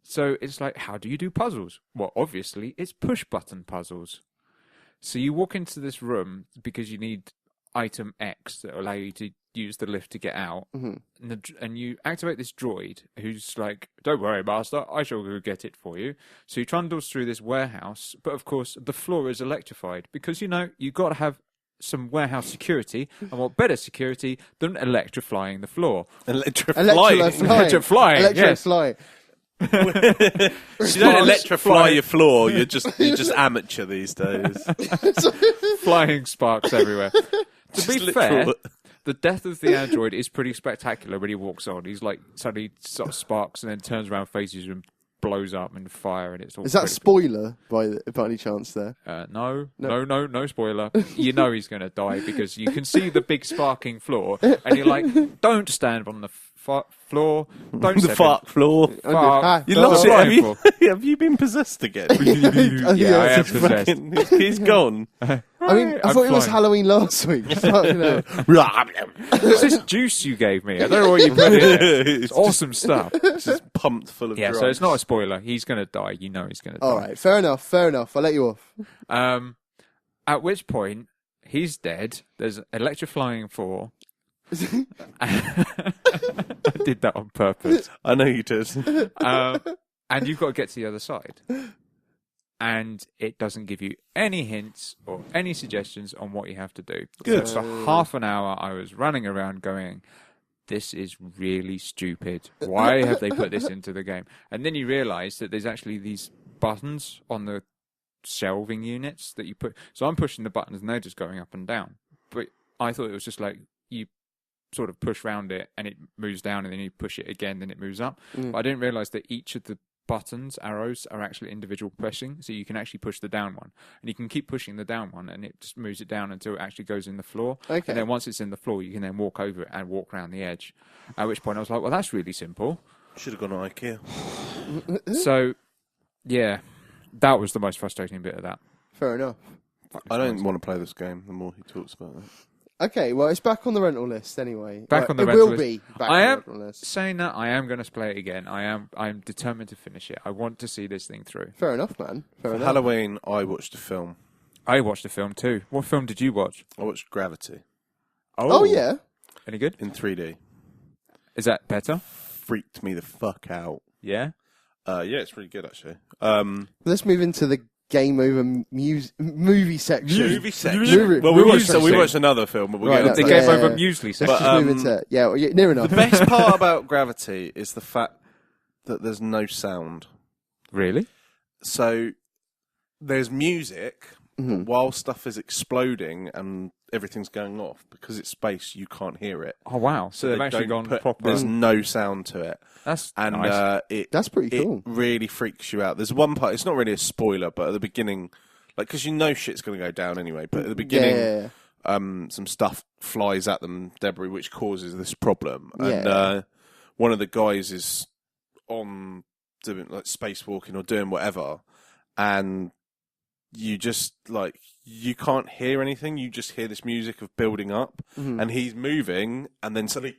So it's like, how do you do puzzles? Well, obviously, it's push-button puzzles. So you walk into this room because you need item X that will allow you to use the lift to get out, and you activate this droid who's like, don't worry, master, I shall go get it for you. So he trundles through this warehouse, but of course the floor is electrified because, you know, you've got to have some warehouse security, and what better security than electrifying the floor? Electrifying. Electrifying, yes. You don't electrify your floor. You're just amateur these days. Flying sparks everywhere. To be Just fair, literal. the death of the android is pretty spectacular when he walks on. He's like, suddenly sort of sparks and then turns around, faces you and blows up in fire, and it's all. Is that pretty spoiler by any chance there? No spoiler. You know he's going to die because you can see the big sparking floor, and you're like, don't stand on the floor. Don't The step fart floor. Fuck. You lost it. Rifle. Have you been possessed again? Yeah, I am possessed. He's gone. I mean, I thought it was Halloween last week. Fucking hell. It's this juice you gave me. I don't know what you put in it. It's awesome stuff. It's just pumped full of drugs. So it's not a spoiler. He's going to die. You know he's going to die. All right, fair enough. I'll let you off. At which point, he's dead. There's electrifying 4. I did that on purpose. I know you did. And you've got to get to the other side. And it doesn't give you any hints or any suggestions on what you have to do. Good. So for half an hour, I was running around going, this is really stupid. Why have they put this into the game? And then you realise that there's actually these buttons on the shelving units that you put. So I'm pushing the buttons and they're just going up and down. But I thought it was just like you sort of push round it and it moves down, and then you push it again, then it moves up. But I didn't realise that each of the buttons, arrows, are actually individual pressing, so you can actually push the down one, and you can keep pushing the down one, and it just moves it down until it actually goes in the floor. Okay. And then once it's in the floor, you can then walk over it and walk around the edge. At which point I was like, well, that's really simple. Should have gone to IKEA. So, yeah, that was the most frustrating bit of that. Fair enough. I don't want to play this game the more he talks about it. Okay, well, it's back on the rental list anyway. Back on the it rental will list. be back I on am the rental list. saying that I am going to play it again. I'm determined to finish it. I want to see this thing through. Fair enough, man. Fair For enough. Halloween, I watched a film. I watched a film too. What film did you watch? I watched Gravity Oh, yeah. Any good? in 3D. Is that better? Freaked me the fuck out. Yeah. Yeah, it's really good actually. Let's move into the game over movie section. Movie section. Movie- Well, movie we section. watched another film, but we'll Right, get no, into The that. game Yeah. over muesli Let's section. just move into it. Yeah, well, near enough. The best part about Gravity is the fact that there's no sound. Really? So there's music, but while stuff is exploding and everything's going off, because it's space, you can't hear it. Oh wow! So they've they actually don't gone proper. There's no sound to it. That's And nice. That's pretty cool. It really freaks you out. There's one part, it's not really a spoiler, but at the beginning, like, because you know shit's going to go down anyway, but at the beginning, Yeah. some stuff flies at them, debris, which causes this problem. And Yeah. one of the guys is on doing, like, spacewalking or doing whatever, and you just, like, you can't hear anything. You just hear this music of building up, and he's moving, and then suddenly,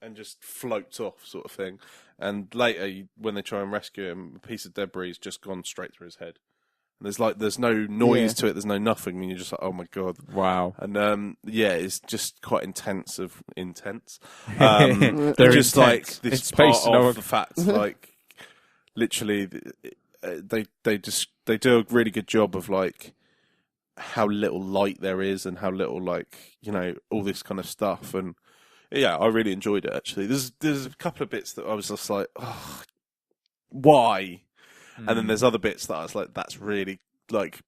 and just floats off, sort of thing. And later, when they try and rescue him, a piece of debris has just gone straight through his head. And there's no noise to it. There's no nothing. And you're just like, oh my god. Wow. And yeah, it's just quite intense. They're Just like intense. this It's space, part no- of the fact, like literally, they do a really good job of like how little light there is and how little, like, you know, all this kind of stuff. And yeah, I really enjoyed it actually. There's a couple of bits that I was just like, oh, why? And then there's other bits that I was like, that's really like,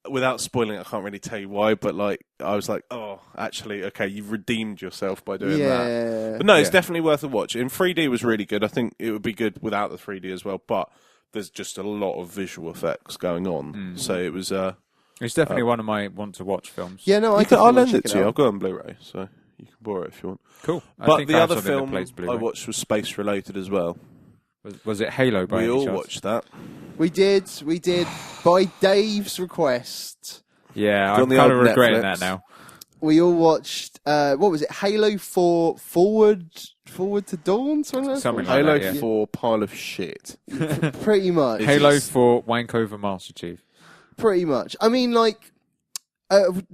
without spoiling it, I can't really tell you why, but like, I was like, oh, actually, okay, you've redeemed yourself by doing that. But no, it's definitely worth a watch. In 3D was really good. I think it would be good without the 3D as well, but there's just a lot of visual effects going on. So it was... it's definitely one of my want-to-watch films. Yeah, no, I'll lend it to you. I've got it on Blu-ray, so you can borrow it if you want. Cool. But the other film I watched was space-related as well. Was it Halo by any We all chance? watched that. We did, by Dave's request. Yeah, It's on I'm the kind of old regretting Netflix. that now. We all watched, what was it, Halo 4 Forward to Dawn? Something like Something that? like Halo that, yeah. 4 pile of shit. Pretty much. Halo 4 Wankover Master Chief. Pretty much. I mean, like,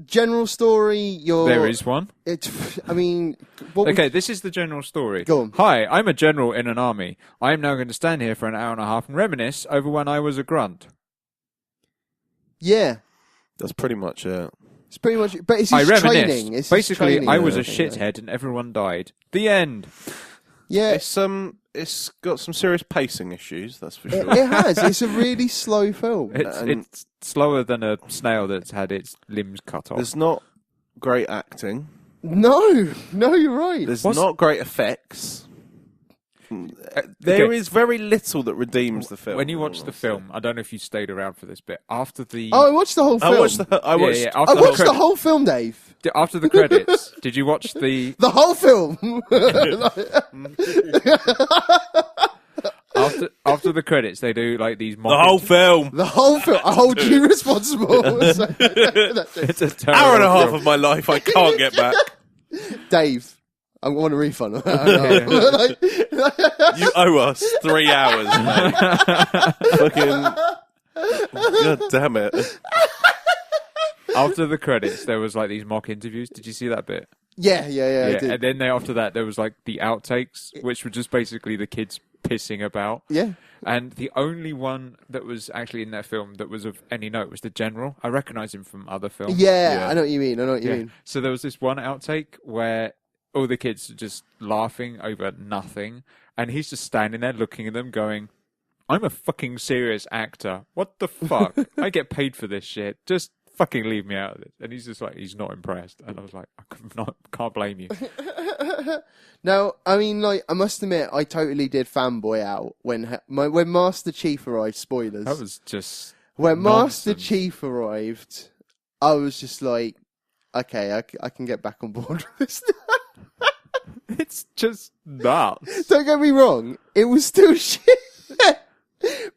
general story, There is one. I mean... Okay, this is the general story. Go on. Hi, I'm a general in an army. I am now going to stand here for an hour and a half and reminisce over when I was a grunt. Yeah. That's pretty much it. It's pretty much... But it's I his reminisced. training. It's his Basically, training I and was a everything, shithead and everyone died. The end. Yeah. It's got some serious pacing issues, that's for sure. It has. It's a really slow film. It's slower than a snail that's had its limbs cut off. There's not great acting. No, you're right. There's not great effects. There is very little that redeems the film. When you watch the film, I don't know if you stayed around for this bit. After the Oh, I watched the whole film. I watched after I watched the whole film, Dave. after the credits. Did you watch the The whole film. after the credits? They do like these. the whole film. The whole film. I hold you responsible. That's it. It's a terrible Hour and a half film. of my life I can't get back. Dave, I want a refund. You owe us 3 hours, mate. Fucking... God damn it. After the credits, there was like these mock interviews. Did you see that bit? Yeah, I did. And then after that, there was like the outtakes, which were just basically the kids pissing about. Yeah. And the only one that was actually in that film that was of any note was the general. I recognise him from other films. Yeah, I know what you mean. So there was this one outtake where all the kids are just laughing over nothing, and he's just standing there looking at them going, I'm a fucking serious actor. What the fuck? I get paid for this shit. Just fucking leave me out of this. And he's just like, he's not impressed. And I was like, can't blame you. Now, I mean, like, I must admit, I totally did fanboy out when Master Chief arrived. Spoilers. That was just when nonsense. Master Chief arrived. I was just like, okay, I can get back on board with this. It's just nuts. Don't get me wrong, it was still shit,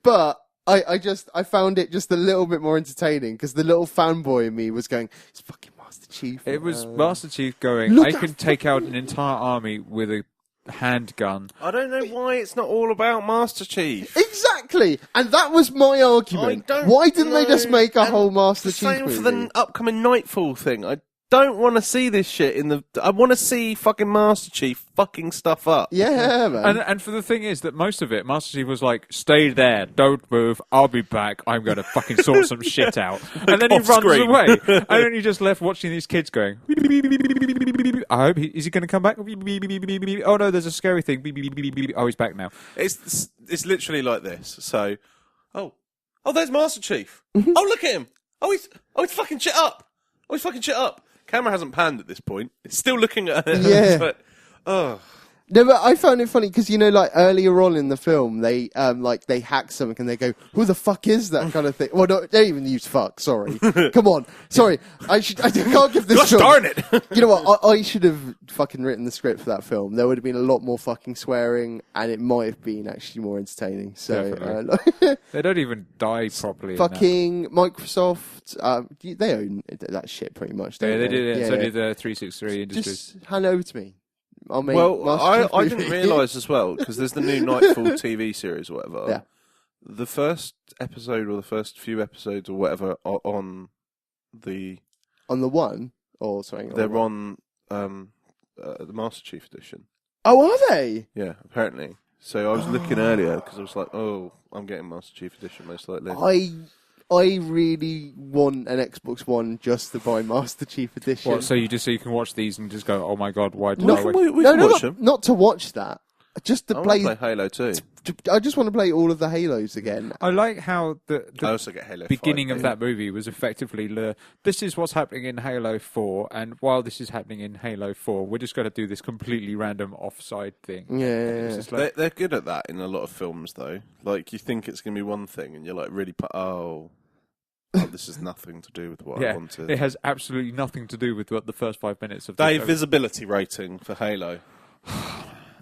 but I found it just a little bit more entertaining because the little fanboy in me was going, it's fucking Master Chief. It was Master Chief going, Look I at can take out an entire army with a handgun. I don't know why it's not all about Master Chief. Exactly, and that was my argument. Why didn't they just make a whole Master Chief Same movie? for the upcoming Nightfall thing. I don't want to see this shit I want to see fucking Master Chief fucking stuff up. Yeah, man. And for the thing is that most of it, Master Chief was like, stay there, don't move, I'll be back, I'm going to fucking sort some shit out. And then he Off runs screen. away. And then he just left watching these kids going, I hope, is he going to come back? Oh no, there's a scary thing. Oh, he's back now. It's literally like this. So, oh, there's Master Chief. Oh, look at him. Oh, he's fucking shit up. Camera hasn't panned at this point. It's still looking at her. Yeah. But, oh. No, but I found it funny because, you know, like earlier on in the film, they they hack something and they go, "Who the fuck is that?" kind of thing. Well, no, they don't even use "fuck." Sorry, come on. Sorry, I can't give this. Gosh film. darn it! You know what? I should have fucking written the script for that film. There would have been a lot more fucking swearing, and it might have been actually more entertaining. So, They don't even die properly. in that. fucking Microsoft, they own that shit pretty much. Yeah, Don't they did it. Yeah, So yeah. did 363 Industries. Just hand over to me. I'll make. Well, Master Chief I movie. didn't realise as well, because there's the new Nightfall TV series or whatever. Yeah. The first episode or the first few episodes or whatever are on the... On the one? Or sorry. They're on the Master Chief edition. Oh, are they? Yeah, apparently. So I was looking earlier, because I was like, oh, I'm getting Master Chief edition most likely. I really want an Xbox One just to buy Master Chief Edition. What, so you can watch these and just go, oh my god, why did No, I wait? we can watch them. not to watch that. just to I play. want to play Halo 2. I just want to play all of the Halos again. I like how I the also get Halo beginning 5, of that movie was effectively this is what's happening in Halo 4, and while this is happening in Halo 4, we're just going to do this completely random offside thing. Yeah. It's just like, They're good at that in a lot of films, though. Like, you think it's going to be one thing, and you're like, really, this is nothing to do with what I wanted. it has absolutely nothing to do with what the first 5 minutes of the Dave, visibility rating for Halo.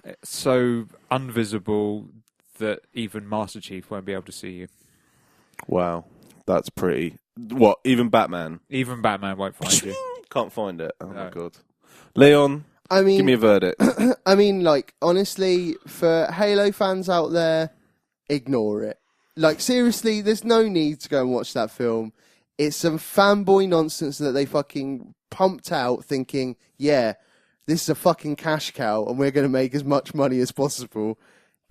It's so invisible that even Master Chief won't be able to see you. Wow. That's pretty... What, even Batman? Even Batman won't find you. Can't find it. Oh, my No. God. Leon, I mean, give me a verdict. I mean, like, honestly, for Halo fans out there, ignore it. Like, seriously, there's no need to go and watch that film. It's some fanboy nonsense that they fucking pumped out thinking, yeah, this is a fucking cash cow and we're going to make as much money as possible.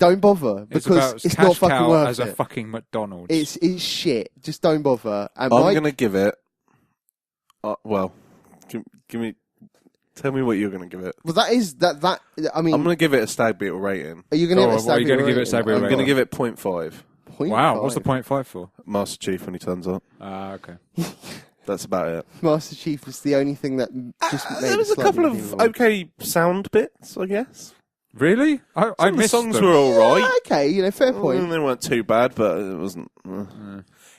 Don't bother, because it's not fucking worth as it. a fucking McDonald's. It's shit. Just don't bother. And I'm going to give it... give me... Tell me what you're going to give it. Well, that is... I mean... I'm going to give it a Stag Beetle rating. Are you going to give it a what are you Stag gonna Beetle give it, rating? Stag Beetle I'm rating? going to give it 0.5. Wow, 0.5. what's the 0.5 for? Master Chief when he turns up. Okay. That's about it. Master Chief is the only thing that just made There it was a slightly couple of believable. okay sound bits, I guess. Really? I Some of the missed songs them. were all right. Okay, fair point. They weren't too bad, but it wasn't.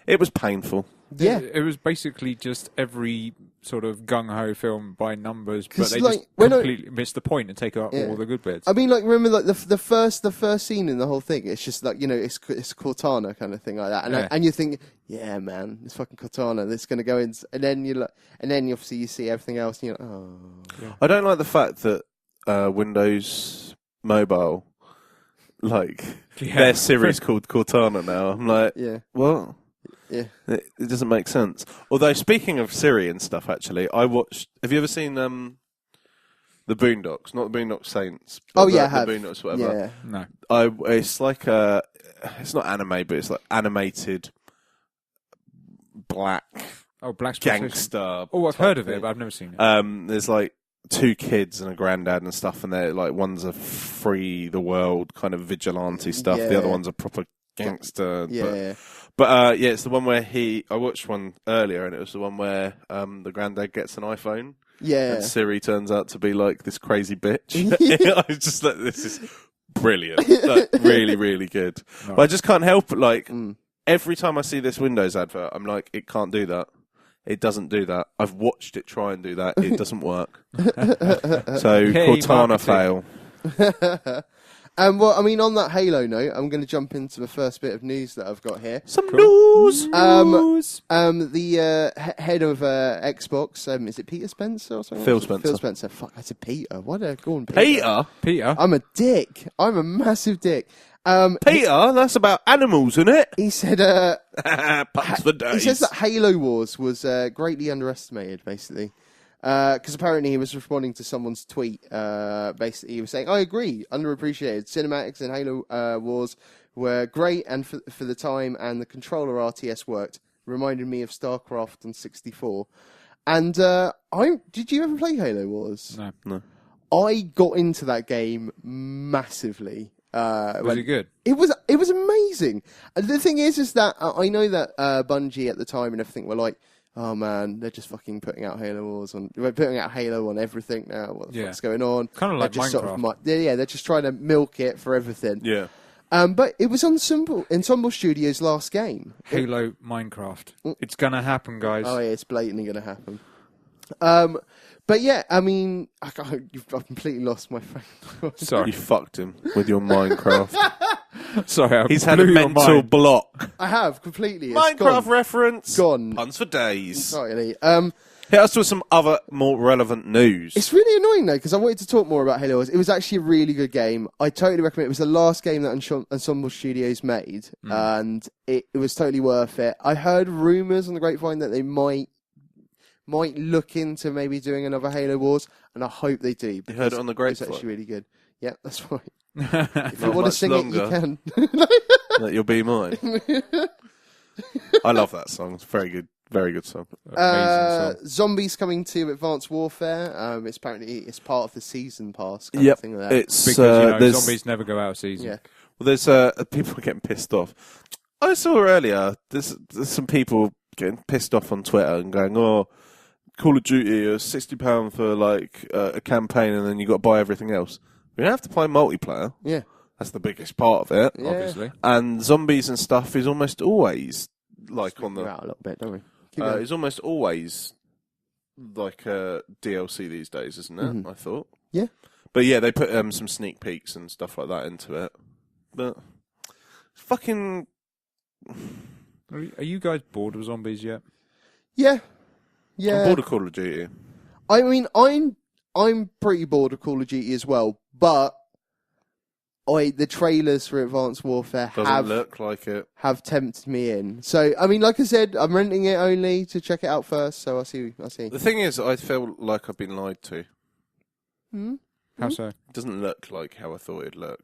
It was painful. Yeah. It was basically just every sort of gung-ho film by numbers, but 'Cause, they like, just when I- completely missed the point and take out Yeah. all the good bits. I mean, like, remember, like the first scene in the whole thing. It's just like, it's Cortana kind of thing like that, and Yeah. and you think, yeah, man, it's fucking Cortana. That's gonna go in, and then you look, and then obviously you see everything else, and you're like, oh, I don't like the fact that Windows Mobile, like their Siri's called Cortana now. I'm like, yeah, what? yeah. It doesn't make sense. Although, speaking of Siri and stuff, actually, I watched. Have you ever seen the Boondocks? Not the Boondock Saints. Oh but yeah, I the have. Boondocks, whatever. Yeah, No. It's like it's not anime, but it's like animated black Oh, Black Exploitation. gangster. Oh, I've type heard of thing. it, but I've never seen it. There's like two kids and a granddad and stuff, and they're like one's a free the world kind of vigilante stuff. The other Yeah. one's a proper gangster. yeah. But yeah, it's the one where I watched one earlier, and it was the one where the granddad gets an iPhone, Yeah. and Siri turns out to be like this crazy bitch. I was just like, this is brilliant, like, really, really good. No. But I just can't help it. Like Mm. every time I see this Windows advert, I'm like, it can't do that. It doesn't do that. I've watched it try and do that. It doesn't work. So Hey, Cortana marketing. fail. Well, I mean, on that Halo note, I'm going to jump into the first bit of news that I've got here. Some news. The head of Xbox, is it Peter Spencer or something? Phil Spencer. Phil Spencer. Fuck, I said Peter. Why did I go on Peter? Peter. Peter. I'm a dick. I'm a massive dick. Peter. That's about animals, isn't it? He said, Puns for days. he says that Halo Wars was greatly underestimated, basically. Because apparently he was responding to someone's tweet. Basically, he was saying, I agree, underappreciated. Cinematics in Halo Wars were great and for the time, and the controller RTS worked. Reminded me of StarCraft on 64. And did you ever play Halo Wars? No. I got into that game massively. Was it good? It was amazing. And the thing is that I know that Bungie at the time and everything were like, oh man, they're just fucking putting out Halo Wars we're putting out Halo on everything now. What the fuck's going on? Kind of like They're just Minecraft. they're just trying to milk it for everything. Yeah. But it was Ensemble Studios' last game. Halo Minecraft. It's gonna happen, guys. Oh yeah, it's blatantly going to happen. But yeah, I mean, I've completely lost my friend. Sorry. You fucked him with your Minecraft. Sorry, I He's had a blew your mental mind. block. I have completely. It's Minecraft gone. reference. Gone. Puns for days. Sorry. Hit us with some other more relevant news. It's really annoying though, because I wanted to talk more about Halo Wars. It was actually a really good game. I totally recommend it. It was the last game that Ensemble Studios made, and it was totally worth it. I heard rumours on the grapevine that they might look into maybe doing another Halo Wars, and I hope they do. You heard it on the It's grapevine? actually really good. Yeah, that's right. If If you Not want to much sing longer. it, you can. That You'll Be Mine. I love that song. It's very good. Very good song. Amazing song. Zombies coming to Advanced Warfare. It's apparently part of the season pass kind of thing like that. It's Because zombies never go out of season. Yeah. Well, there's people are getting pissed off. I saw earlier there's some people getting pissed off on Twitter and going, "Oh, Call of Duty is £60 for like a campaign, and then you got to buy everything else." We don't have to play multiplayer. Yeah. That's the biggest part of it, Yeah. Obviously. and zombies and stuff is almost always like on We're the. out a little bit, don't we? Keep going. It's almost always like a DLC these days, isn't it? Mhm. I thought. Yeah. But yeah, they put some sneak peeks and stuff like that into it. But fucking. Are you guys bored of zombies yet? Yeah. I'm Yeah. bored of Call of Duty. I mean, I'm pretty bored of Call of Duty as well, but the trailers for Advanced Warfare Doesn't look like it. have tempted me in. So, I mean, like I said, I'm renting it only to check it out first, so I'll see. The thing is, I feel like I've been lied to. Hmm? How so? It doesn't look like how I thought it'd look.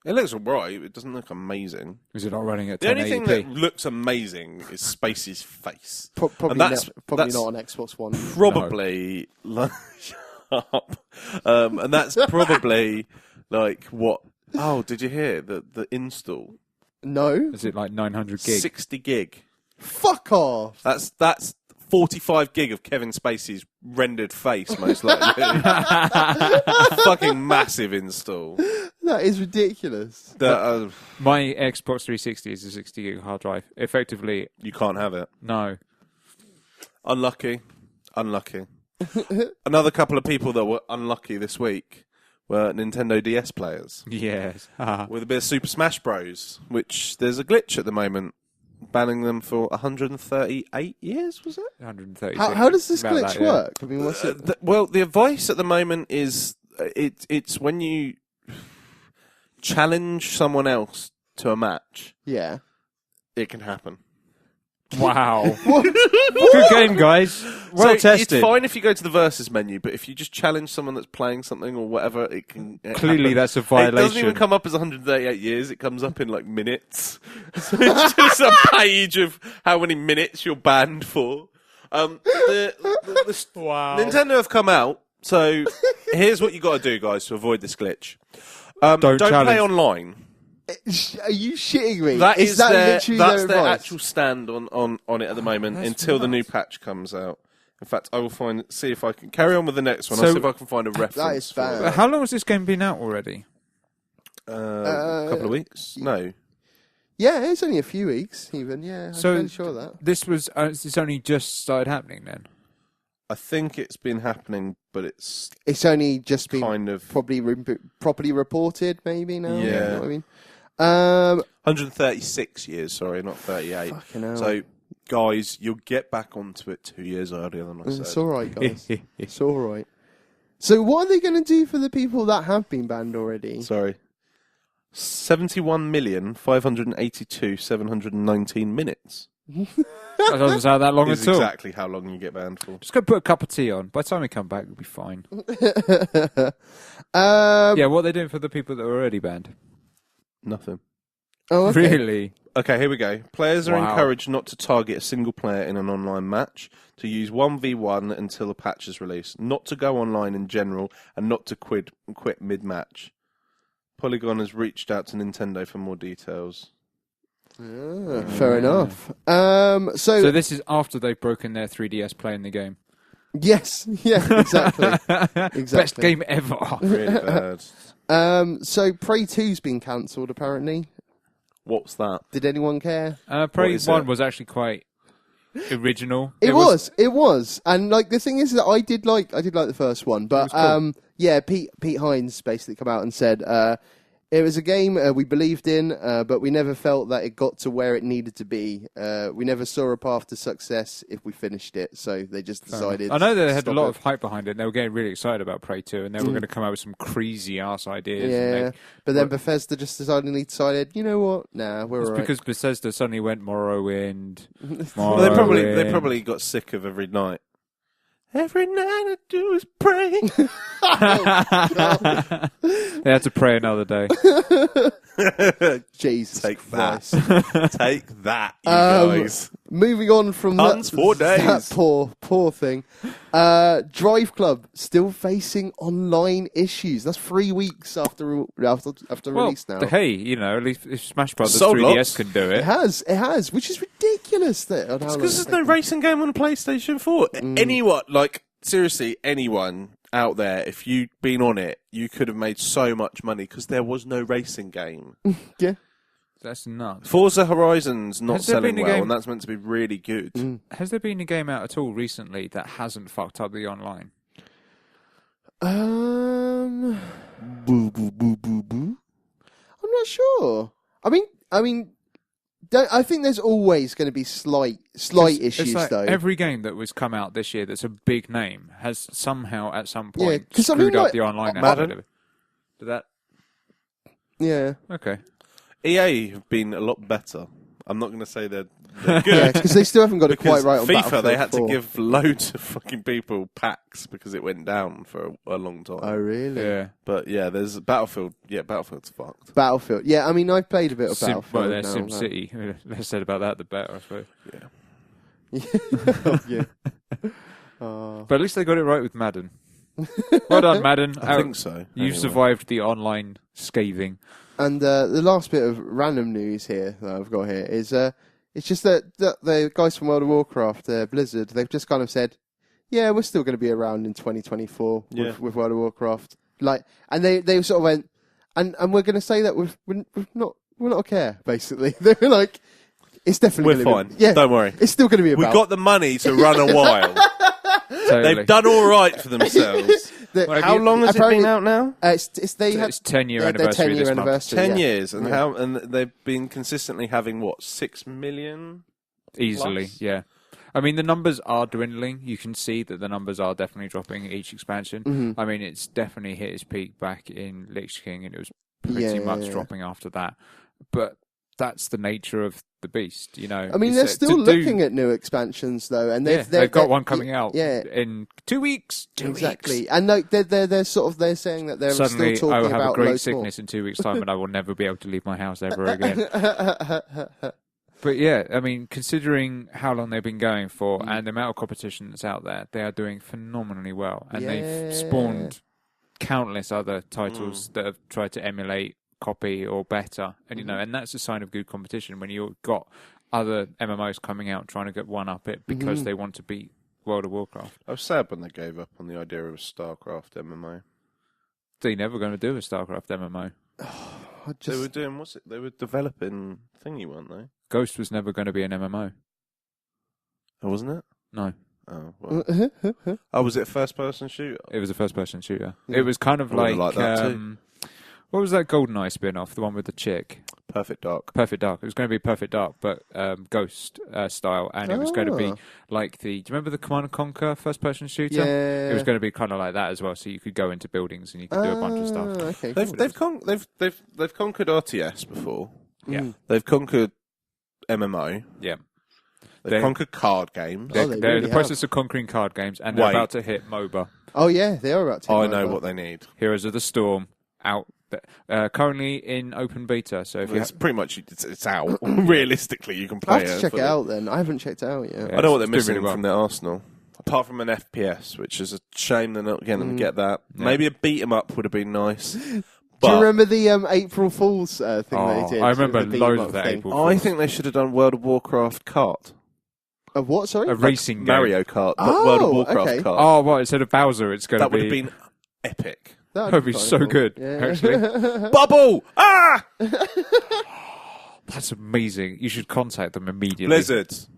It looks alright. It doesn't look amazing. Is it not running at The 1080p? only thing that looks amazing is Spacey's face. Probably, And that's not on Xbox One. probably shut up. And that's probably like what? Oh, did you hear the install? No. Is it like 900 gig? 60 gig. Fuck off. That's 45 gig of Kevin Spacey's rendered face, most likely. Fucking massive install. That is ridiculous. My Xbox 360 is a 60 gig hard drive. Effectively, You can't have it. no. Unlucky. Another couple of people that were unlucky this week were Nintendo DS players Yes. with a bit of Super Smash Bros, which there's a glitch at the moment, banning them for 138 years, was it? 136. How does this About glitch that, yeah. work? I mean, what's it? Well, the advice at the moment is it's when you challenge someone else to a match, Yeah. it can happen. Wow. Good game, guys. Well So tested. It's fine if you go to the versus menu, but if you just challenge someone that's playing something or whatever, it can Clearly, happen. that's a It doesn't violation. even come up as 138 years. It comes up in like minutes. So it's just a page of how many minutes you're banned for. Wow. Nintendo have come out. So here's what you got to do, guys, to avoid this glitch. Don't play challenge. online. Are you shitting me? That is literally that's their their advice? actual stand on it at the moment That's until the new nuts. patch comes out. In fact, I will see if I can carry on with the next one. So- I'll see if I can find a reference. That is for bad. it. How long has this game been out already? A couple of weeks? No. Yeah, it's only a few weeks, even. Yeah, I'm So- fairly sure of that. This was. It's only just started happening then. I think it's been happening, but it's It's only just been kind of properly reported, maybe now. Yeah. You know what I mean? 136 years, sorry, not 38. Fucking hell. So, guys, you'll get back onto it 2 years earlier than I It's said. all right, guys. It's all right. So, what are they going to do for the people that have been banned already? Sorry. 71,582,719 minutes. That doesn't sound that long Is at all. exactly how long you get banned for. Just go put a cup of tea on. By the time we come back, we'll be fine. Yeah, what are they doing for the people that are already banned? Nothing. Oh, okay. Really? Okay, here we go. Players are Wow. encouraged not to target a single player in an online match, to use 1v1 until a patch is released, not to go online in general, and not to quit mid-match. Polygon has reached out to Nintendo for more details. Fair enough. So this is after they've broken their 3DS playing the game. Yes, yeah, exactly. Best game ever. Really bad. So Prey 2's been cancelled, apparently. What's that? Did anyone care? Prey is 1 it? was actually quite original. It was, and like the thing is that I did like the first one, but was cool. yeah, Pete Hines basically come out and said it was a game we believed in, but we never felt that it got to where it needed to be. We never saw a path to success if we finished it, so they just decided. I know they to had a stop lot it. of hype behind it, and they were getting really excited about Prey 2, and they were going to come out with some crazy ass ideas. Yeah, And but then Bethesda just decided, you know what? Nah, we're it's alright. because Bethesda suddenly went Morrowind. Well, they Morrowind. probably got sick of every night. Every night I do is pray. They had to pray another day. Jesus Take Christ. that. Take that, you guys. moving on from Puns for days. that poor thing. Drive Club still facing online issues. That's 3 weeks after release now. Hey, you know, at least if Smash Brothers Sold 3DS lots. can do it. It has, which is ridiculous. It's because there's no racing game on the PlayStation 4. Anyone, like, seriously, anyone out there, if you'd been on it, you could have made so much money because there was no racing game. Yeah. That's nuts. Forza Horizon's not Has there selling been a well, game- and that's meant to be really good. Has there been a game out at all recently that hasn't fucked up the online? Boo, boo, boo, boo, boo. I'm not sure. I mean, I think there's always going to be slight issues, It's like though. every game that was come out this year that's a big name has somehow at some point 'cause I screwed mean, up like, the online Madden? aspect of it. Did that? Yeah, Okay. EA have been a lot better. I'm not going to say they're yeah, good. because they still haven't got it quite Because right on FIFA, Battlefield they had 4. to give loads of fucking people packs because it went down for a long time. Oh, really? Yeah. But yeah, there's Battlefield. Yeah, Battlefield's fucked. Battlefield. Yeah, I mean, I've played a bit of Battlefield. Well, there's now, Sim City. The less said about that, the better, I suppose. Yeah. yeah. Oh. But at least they got it right with Madden. Well done, Madden. I think so. You anyway. survived the online scathing. And the last bit of random news here that I've got here is it's just that the guys from World of Warcraft, Blizzard, they've just kind of said, yeah, we're still going to be around in 2024 with World of Warcraft. Like, and they sort of went, and we're going to say that we're not care, basically. They're like, it's definitely We're gonna fine. Be, yeah, Don't worry. it's still going to be about. We've got the money to run a while. Totally. They've done all right for themselves. How long has it been out now? It's 10-year their anniversary 10-year this month. anniversary. 10 yeah. years, and they've been consistently having what 6 million Easily, plus? yeah. I mean, the numbers are dwindling. You can see that the numbers are definitely dropping each expansion. Mm-hmm. I mean, it's definitely hit its peak back in Lich King, and it was pretty much dropping after that. But that's the nature of the beast, you know. I mean, they're still looking at new expansions, though, and they've got one coming out Yeah, in 2 weeks. exactly. Weeks. And like they're saying that they're Suddenly, still I talking will have about a great loads sickness in 2 weeks' time, and I will never be able to leave my house ever again. But yeah, I mean, considering how long they've been going for and the amount of competition that's out there, they are doing phenomenally well, and they've spawned countless other titles that have tried to emulate, copy, or better, and you know, and that's a sign of good competition when you've got other MMOs coming out trying to get one up it because they want to beat World of Warcraft. I was sad when they gave up on the idea of a StarCraft MMO. They're never going to do a StarCraft MMO. They were doing they were developing thingy, weren't they? Ghost was never going to be an MMO. Oh, wasn't it? No. Oh, well. Oh, was it a first-person shooter? It was a first-person shooter. It was kind of I like, would've liked that too. what was that GoldenEye spin-off, the one with the chick? Perfect Dark. Perfect Dark. It was going to be Perfect Dark, but Ghost style, and it was going to be like do you remember the Command & Conquer first-person shooter? Yeah. It was going to be kind of like that as well, so you could go into buildings and you could do a bunch of stuff. Okay, They've cool. they've conquered RTS before. Yeah. They've conquered MMO. Yeah. They've conquered card games. Oh, They're they in really the process of conquering card games, and they're Wait. about to hit MOBA. Oh yeah, they are about to. I know what they need. Heroes of the Storm out. Currently in open beta, so if you It's pretty much it's out. Realistically, you can play I have to check it out then. I haven't checked it out yet. Yeah. I know what they're It's doing missing really well. from their arsenal. Apart from an FPS, which is a shame they're not going to get that. Maybe a beat 'em up would have been nice. Do But you remember the April Fool's thing they did? I remember The beat 'em loads up of that thing? April I Fools. think they should have done World of Warcraft kart. A what? Sorry. A racing game. Mario Kart, but World of Warcraft okay. kart. Oh, what? Instead of Bowser, it's going to that be... would have been epic. That'd That'd be quite so cool. good, Yeah. actually. Bubble! Ah! That's amazing. You should contact them immediately. Blizzards.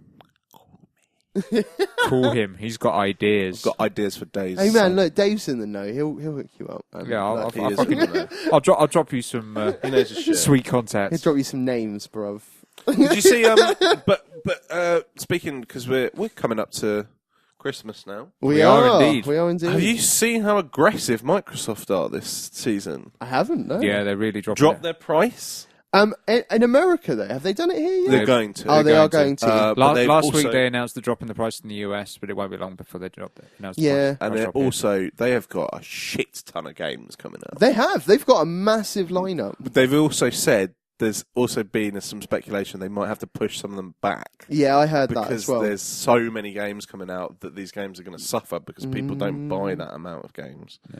Call him. He's got ideas. Got ideas for days. Hey man, look, Dave's in the know. He'll hook you up. Man. Yeah, I'll He is fucking- in there. I'll drop you some He knows his shit. sweet He'll contacts. drop you some names, bruv. Did you see? But speaking, because we're coming up to Christmas now. We are indeed. We are indeed. Have you seen how aggressive Microsoft are this season? I haven't. No. Yeah, they're really dropping Drop it. their price. In America though, have they done it here yet? They're going to. Oh, they are going to. but they've Last also- week they announced the drop in the price in the US, but it won't be long before they drop it. Announce the Yeah. price And drop they have got a shit ton of games coming out. They have. They've got a massive lineup. But they've also said there's also been some speculation they might have to push some of them back. Yeah, I heard that as Because well. there's so many games coming out that these games are going to suffer because people don't buy that amount of games. Yeah.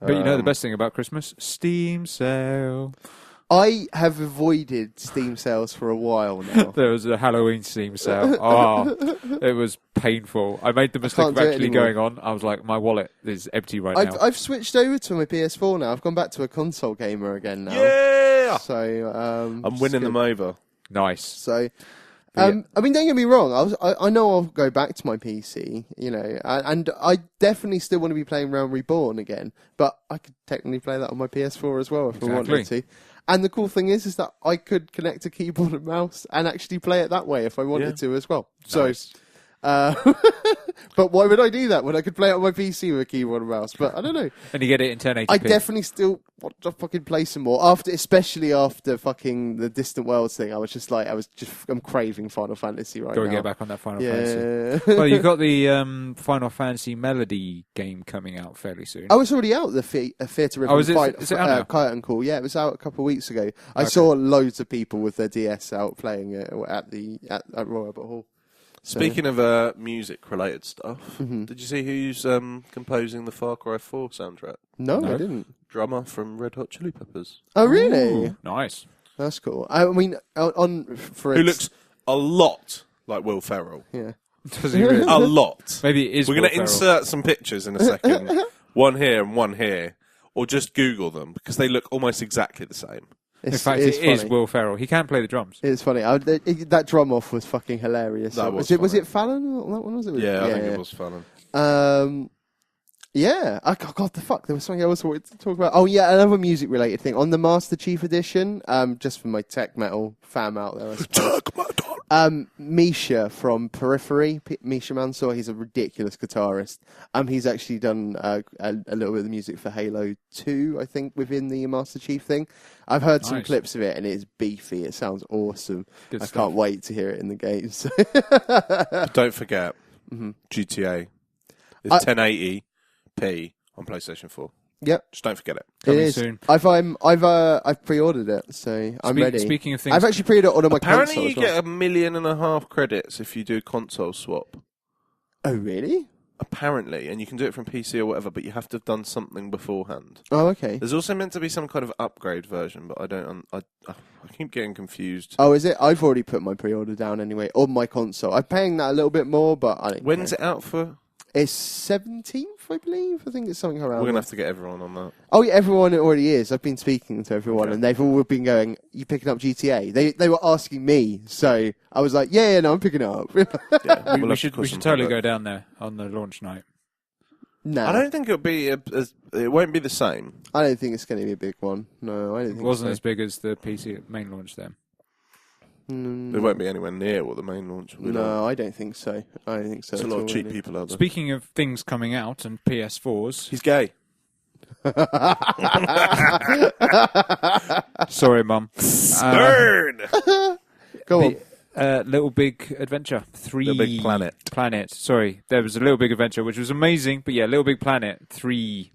But you know the best thing about Christmas? Steam sale. I have avoided Steam sales for a while now. There was a Halloween Steam sale. Oh, it was painful. I made the mistake can't of do it actually anymore. going on. I was like, my wallet is empty right now. I've switched over to my PS4 now. I've gone back to a console gamer again now. Yeah! So I'm winning them over. Nice. So, Yeah. I mean, don't get me wrong. I know I'll go back to my PC, you know, and I definitely still want to be playing Realm Reborn again. But I could technically play that on my PS4 as well if I wanted to. And the cool thing is that I could connect a keyboard and mouse and actually play it that way if I wanted to as well. Nice. So, but why would I do that when I could play it on my PC with a keyboard and mouse? But I don't know. And you get it in 1080p. I definitely still want to fucking play some more especially after fucking the Distant Worlds thing. I'm craving Final Fantasy right Got to now. get back on that Final Fantasy. Yeah. Well, you've got the Final Fantasy Melody game coming out fairly soon. Oh, it's already out. The Theatre Ribbon is it out now? Curtain Call. Yeah, it was out a couple of weeks ago. I saw loads of people with their DS out playing it at Royal Albert Hall. So, Speaking of music-related stuff, Mm-hmm. did you see who's composing the Far Cry 4 soundtrack? no, No. I didn't. Drummer from Red Hot Chili Peppers. Oh, really? Ooh, nice. That's cool. I mean, Who looks a lot like Will Ferrell. Yeah. Does he really? A lot. Maybe it is. We're Will going to Ferrell. insert some pictures in a second. One here and one here. Or just Google them, because they look almost exactly the same. In fact, it is Will Ferrell. He can play the drums. It's funny. That drum off was fucking hilarious. That was was it Fallon? Or that one was it? Yeah, I think it was fun. Yeah. God, the fuck. There was something else I wanted to talk about. Oh yeah, another music related thing on the Master Chief Edition. Just for my tech metal fam out there, I suppose. Misha from Periphery, Misha Mansour. He's a ridiculous guitarist. He's actually done a little bit of the music for Halo 2, I think, within the Master Chief thing. I've heard some Nice. clips of it, and it is beefy. It sounds awesome. Good I stuff. can't wait to hear it in the games. Don't forget, GTA is 1080p on PlayStation 4. Yep, Just don't forget it. Coming it is. soon. I've pre-ordered it, so I'm ready. Speaking of things, I've actually pre-ordered it on my Apparently console you as well. get 1.5 million credits if you do console swap. Oh really? Apparently, and you can do it from PC or whatever, but you have to have done something beforehand. Oh okay. There's also meant to be some kind of upgrade version, but I don't. I keep getting confused. Oh, is it? I've already put my pre-order down anyway on my console. I'm paying that a little bit more, but I don't When's care. it out for? It's 17th, I believe. I think it's something around. We're gonna there. have to get everyone on that. Oh, yeah, everyone already is. I've been speaking to everyone, Okay. and they've all been going, "You picking up GTA?" They were asking me, so I was like, "Yeah, no, I'm picking it up." Yeah, we should totally go down there on the launch night. No, I don't think it'll be. It won't be the same. I don't think it's going to be a big one. No, I don't It think wasn't so. as big as the PC main launch then. It won't be anywhere near what the main launch will be. No, I don't think so. I don't think so. There's a at lot all, of cheap really. people out there. Speaking of things coming out and PS4s, He's gay. sorry, Mum. Burn. Go on. Little Big Adventure 3. Little Big Planet. Planet. Sorry, there was a Little Big Adventure, which was amazing. But yeah, Little Big Planet 3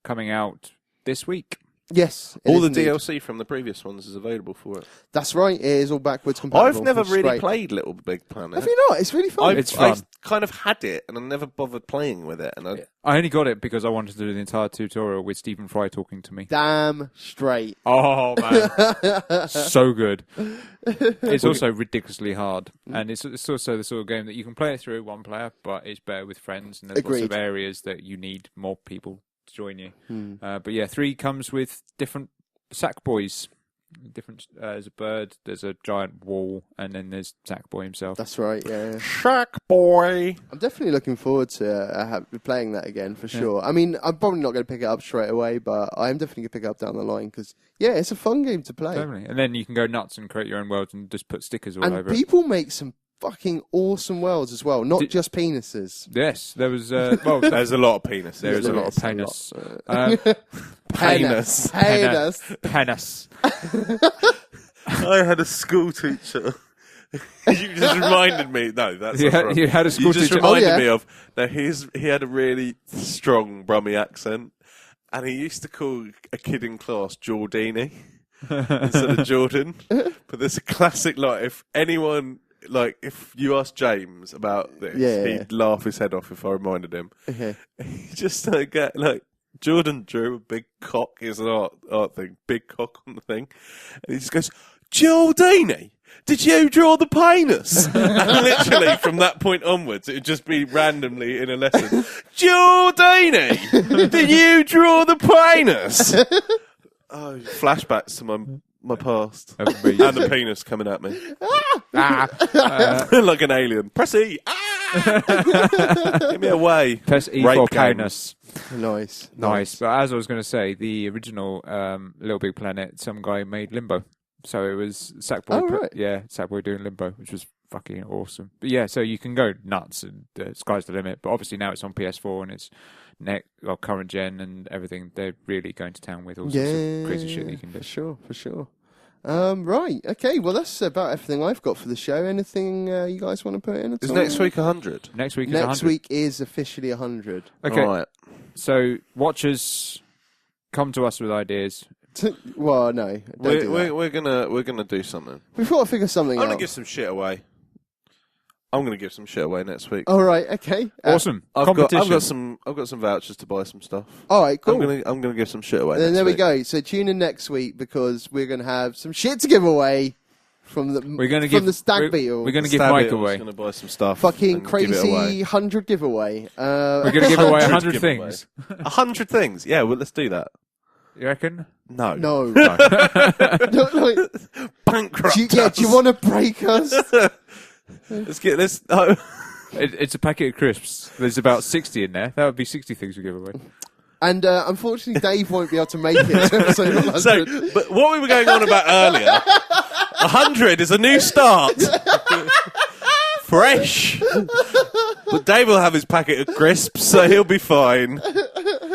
coming out this week. Yes, it All is the indeed. DLC from the previous ones is available for it. That's right. It is all backwards compatible. I've never which is really great. played Little Big Planet. Have you not? It's really fun. It's fun. I've kind of had it, and I never bothered playing with it. And I only got it because I wanted to do the entire tutorial with Stephen Fry talking to me. Damn straight. Oh man, so good. It's also ridiculously hard, and it's also the sort of game that you can play it through one player, but it's better with friends, and there's lots Agreed. of areas that you need more people to join you. But yeah, 3 comes with different Sackboys. Different. There's a bird, there's a giant wall, and then there's Sackboy himself. That's right. Yeah. Shack Boy. I'm definitely looking forward to playing that again for sure. I mean, I'm probably not going to pick it up straight away, but I'm definitely going to pick it up down the line because, yeah, it's a fun game to play. Definitely. And then you can go nuts and create your own worlds and just put stickers all And over it. people make some fucking awesome worlds as well, not just penises. Yes, there was. Well, There's a lot of penises. there is a lot of There's penis. Penis. Penis. Penis. I had a school teacher. You just reminded me. No, that's You not had- right. you had a school You just teacher- reminded Oh, yeah. me of. No, he had a really strong Brummie accent, and he used to call a kid in class Jordini. instead of Jordan. But there's a classic, like, if anyone, like, if you ask James about this, he'd laugh his head off if I reminded him. He just get like, Jordan drew a big cock. It's an art thing, big cock on the thing, and he just goes, "Giordini, did you draw the penis?" And literally from that point onwards, it would just be randomly in a lesson. "Giordini, did you draw the penis?" Oh, flashbacks to my past and the penis coming at me like an alien. Press E. Get me away. Press E for penis. Nice. But as I was going to say, the original Little Big Planet, some guy made Limbo. So it was Sackboy. Oh, right. Sackboy doing Limbo, which was fucking awesome. But yeah, so you can go nuts and sky's the limit. But obviously now it's on PS4 and it's current gen and everything. They're really going to town with all sorts of crazy shit that you can do. For sure. Right. Okay. Well, that's about everything I've got for the show. Anything you guys want to put in? Is next week 100? Next week is 100. Next week is officially 100. Okay. Right. So watchers, come to us with ideas. Well, no. We're gonna do something. We've got to figure something out. I'm gonna give some shit away. I'm gonna give some shit away next week. All right. Okay. Awesome. I've got some vouchers to buy some stuff. All right. Cool. I'm gonna give some shit away. And then next there week. we go. So tune in next week because we're gonna have some shit to give away from the the Stag Beetle. We're gonna give Mike away. Gonna buy some stuff. Fucking crazy 100 giveaway. We're gonna give away 100 things. 100 things. Yeah. Well, let's do that. You reckon? No. No. Bankrupt. Do you want to break us? Let's get this. Oh. It's a packet of crisps. There's about 60 in there. That would be 60 things we give away. And unfortunately, Dave won't be able to make it to episode 100. So, but what we were going on about earlier, 100 is a new start. Fresh. But Dave will have his packet of crisps, so he'll be fine.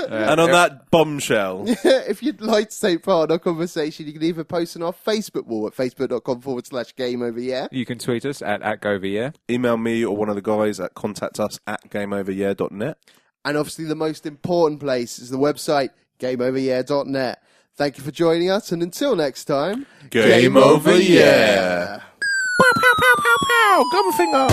And on that bombshell. If you'd like to take part in our conversation, you can either post on our Facebook wall at facebook.com/GameOverYeah. You can tweet us at GoVyeah. Email me or one of the guys at contactus@gameoveryeah.net. And obviously the most important place is the website, gameoveryeah.net. Thank you for joining us, and until next time, Game over, yeah! Pow, pow, pow, pow, pow! Gun finger!